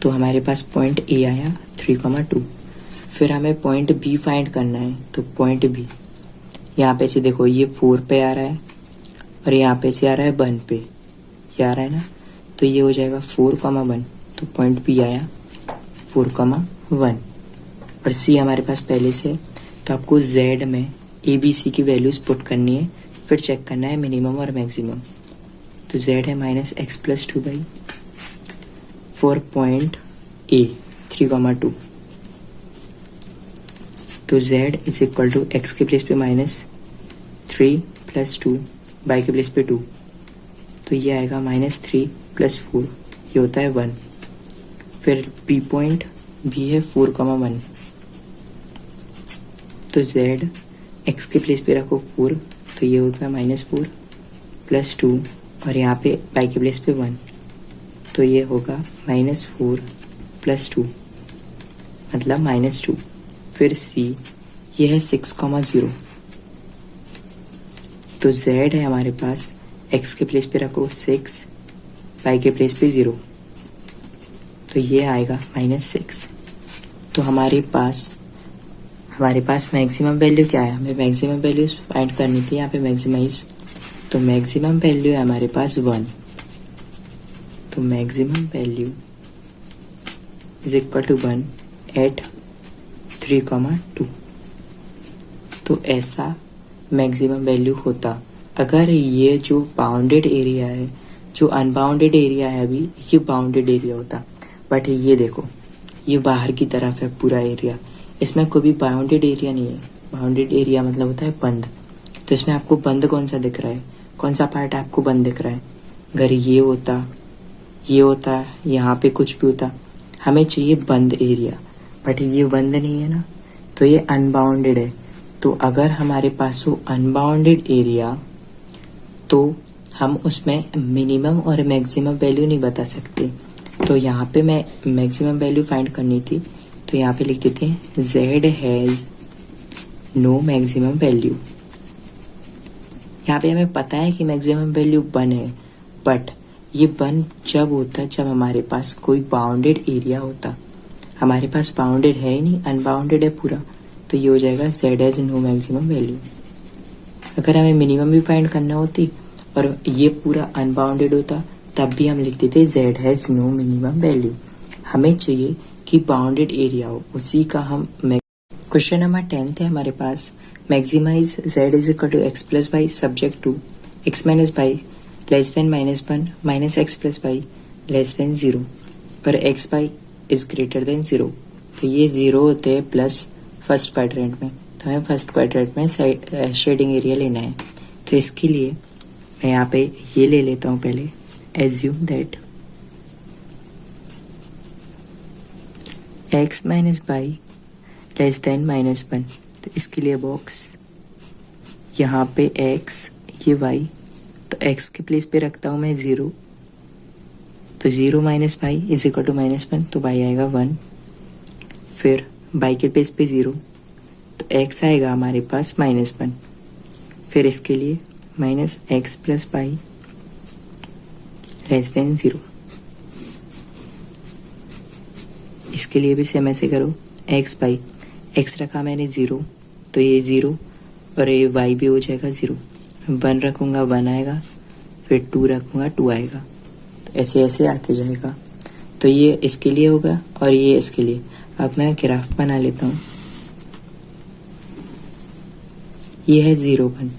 तो हमारे पास पॉइंट A आया 3,2। फिर हमें पॉइंट B फाइंड करना है, तो पॉइंट B यहाँ पे से देखो, ये 4 पे आ रहा है और यहाँ पे से आ रहा है 1 पे, ये आ रहा है ना, तो ये हो जाएगा 4,1। तो पॉइंट B आया 4,1। और C हमारे पास पहले से, तो आपको Z में ABC की वैल्यूज पुट करनी है, फिर चेक करना है मिनिमम और मैक्सिमम। तो Z है minus x plus 2y for point A 3,2। तो Z is equal to x के प्लेस पे माइनस 3 प्लस 2, y के प्लेस पे 2, तो ये आएगा माइनस 3 प्लस 4, ये होता है 1। फिर B पॉइंट B है 4,1, तो Z x के प्लेस पे रखो 4, तो ये होता है माइनस 4 प्लस 2, और यहाँ पे y के प्लेस पे 1, तो ये होगा माइनस 4 प्लस 2, मतलब माइनस 2। फिर C ये है 6,0, तो Z है हमारे पास, x के प्लेस पे रखो 6, y के प्लेस पे 0, तो ये आएगा माइनस 6। तो हमारे पास मैक्सिमम वैल्यू क्या है? हमें मैक्सिमम वैल्यू फाइंड करनी थी, यहाँ पे मैक्सिमाइज, तो मैक्सिमम वैल्यू है हमारे पास 1। तो maximum value is equal to 1 at 3,2। तो ऐसा मैक्सिमम वैल्यू होता अगर ये जो बाउंडेड एरिया है, जो अनबाउंडेड एरिया है अभी, ये बाउंडेड एरिया होता। बट ये देखो, ये बाहर की तरफ है पूरा एरिया, इसमें कोई भी बाउंडेड एरिया नहीं है। बाउंडेड एरिया मतलब होता है बंद। तो इसमें आपको बंद कौन सा दिख रहा है? कौन सा पार्ट आपको बंद दिख रहा है? अगर ये होता, यहाँ पे कुछ भी होता, हमें चाहिए बंद एरिया, बट ये बंद नहीं है ना, तो ये अनबाउंडेड है। तो अगर हमारे पास हो अनबाउंडेड एरिया, तो हम उसमें मिनिमम और मैक्सिमम वैल्यू नहीं बता सकते। तो यहाँ पे मैं मैक्सिमम वैल्यू फाइंड करनी थी, तो यहाँ पे लिख देते हैं z has no maximum value. यहाँ पे हमें पता है कि मैक्सिमम वैल्यू 1 है, बट ये 1 जब होता है जब हमारे पास कोई बाउंडेड एरिया होता। हमारे पास बाउंडेड है ही नहीं, अनबाउंडेड है पूरा, तो ये हो जाएगा z has no maximum value. अगर हमें मिनिमम भी फाइंड करना होती और ये पूरा अनबाउंडेड होता, तब भी हम लिखते थे z has no minimum value. हमें चाहिए कि बाउंडेड एरिया हो, उसी का हम क्वेश्चन नंबर 10 है हमारे पास। Maximise z is equal to x plus y subject to x minus y less than -1 minus x plus y less than 0 और x y is greater than 0। तो ये 0 होते हैं प्लस फर्स्ट क्वाड्रेंट में, तो हमें फर्स्ट क्वाड्रेंट में शेडिंग एरिया लेना है। तो इसके लिए मैं यहाँ पे ये ले लेता हूँ पहले, assume that x minus y less than -1। तो इसके लिए बॉक्स यहाँ पे x ये y, तो x के प्लेस पे रखता हूँ मैं 0, तो 0 minus y is equal to -1, तो y आएगा 1। फिर y के प्लेस पे 0, तो x आएगा हमारे पास -1। फिर इसके लिए minus x plus y less than 0। इसके लिए भी सेम ऐसे करो, एक्स बाई एक्स रखा मैंने 0, तो ये 0 और ये y भी हो जाएगा 0। 1 रखूँगा 1 आएगा, फिर 2 रखूँगा 2 आएगा, तो ऐसे ऐसे आते जाएगा। तो ये इसके लिए होगा और ये इसके लिए। अब मैं ग्राफ बना लेता हूँ। ये है 0 1,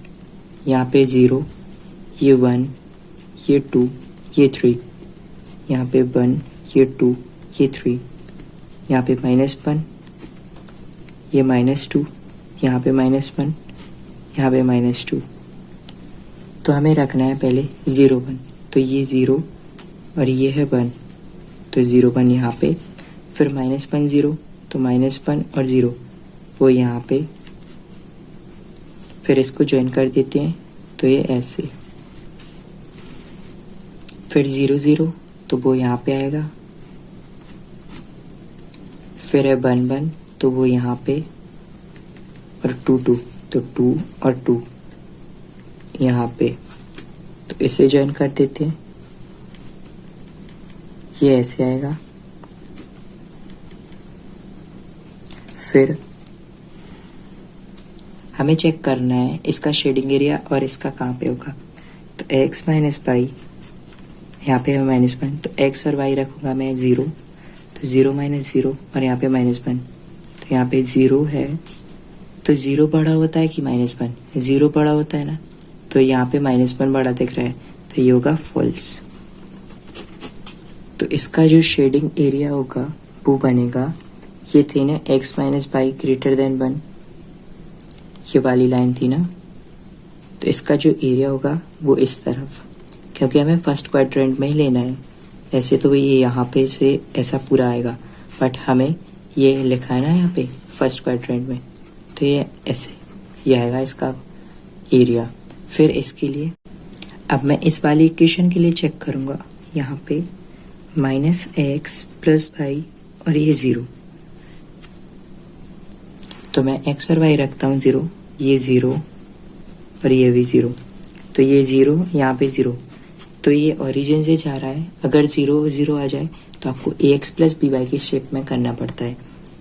यहाँ पे 0, ये 1, ये 2, ये 3, यहाँ पे 1, ये 2, ये 3, यहाँ पे -1, ये -2, यहाँ पे -1, यहाँ पे -2। तो हमें रखना है पहले 0 1, तो ये 0 और ये है 1, तो 0 1 यहाँ पे, फिर -1 0, तो -1 और 0 वो यहाँ पे, फिर इसको ज्वाइन कर देते हैं, तो ये ऐसे, फिर 0 0, तो वो यहाँ पे आएगा, फिर है 1 1, तो वो यहाँ पे, और 2 2, तो 2 और 2 यहाँ पे, तो इसे ज्वाइन कर देते हैं, ये ऐसे आएगा। फिर हमें चेक करना है इसका शेडिंग एरिया और इसका कहाँ पे होगा। तो x माइनस वाई, यहाँ पे है -1, तो x और y रखूँगा मैं 0, तो 0 माइनस 0 और यहाँ पे -1, तो यहाँ पे 0 है, तो 0 बड़ा होता है कि -1? 0 बड़ा होता है ना, तो यहाँ पे -1 बड़ा दिख रहा है, तो ये होगा फॉल्स। तो इसका जो शेडिंग एरिया होगा वो बनेगा, ये थी ना x minus y greater than 1, ये वाली लाइन थी ना, तो इसका जो एरिया होगा वो इस तरफ, क्योंकि हमें फर्स्ट क्वाड्रेंट में ही लेना है। ऐसे तो ये यहाँ पे से ऐसा पूरा आएगा, बट हमें ये लिखा है ना यहाँ पे फर्स्ट क्वाड्रेंट में, तो ये ऐसे ये आएगा इसका एरिया। फिर इसके लिए अब मैं इस वाली इक्वेशन के लिए चेक करूँगा, यहाँ पे -x प्लस वाई और ये 0, तो मैं x और y रखता हूँ 0, ये 0 और ये भी 0, तो ये 0 यहाँ पे 0, तो ये ओरिजिन से जा रहा है। अगर 0 0 आ जाए तो आपको ax प्लस बी वाई की शेप में करना पड़ता है,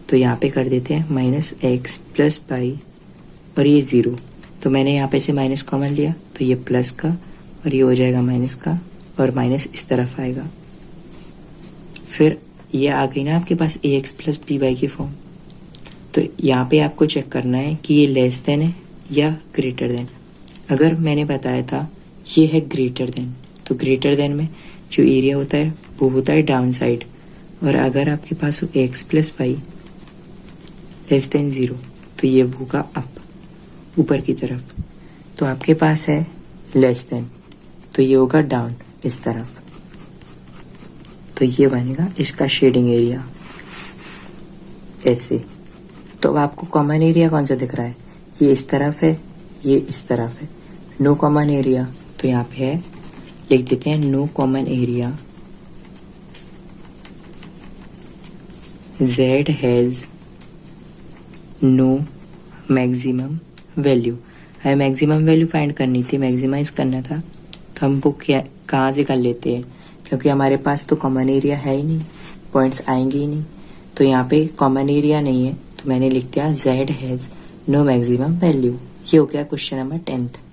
तो यहाँ पे कर देते हैं -x प्लस वाई और ये 0, तो मैंने यहाँ पे से माइनस कॉमन लिया, तो ये प्लस का और ये हो जाएगा माइनस का, और माइनस इस तरफ आएगा। फिर ये आ गई ना आपके पास ax प्लस बी वाई की फॉर्म। तो यहाँ पे आपको चेक करना है कि ये लेस देन है या ग्रेटर देन। अगर मैंने बताया था ये है ग्रेटर देन, तो ग्रेटर देन में जो एरिया होता है वो होता है डाउन साइड, और अगर आपके पास हो x plus y less than 0, तो ये होगा अप, ऊपर की तरफ। तो आपके पास है लेस देन, तो ये होगा डाउन इस तरफ, तो ये बनेगा इसका शेडिंग एरिया ऐसे। तो अब आपको कॉमन एरिया कौन सा दिख रहा है? ये इस तरफ है, ये इस तरफ है, नो कॉमन एरिया, तो यहाँ पे है लिख देते हैं no common area, Z has no maximum value. हमें मैक्सिमम वैल्यू फाइंड करनी थी, मैक्सिमाइज करना था, तो हम वो क्या कहाँ से कर लेते हैं, क्योंकि हमारे पास तो कॉमन एरिया है ही नहीं, पॉइंट्स आएंगे ही नहीं, तो यहाँ पे कॉमन एरिया नहीं है, तो मैंने लिख दिया Z has no maximum value. ये हो गया क्वेश्चन नंबर 10th।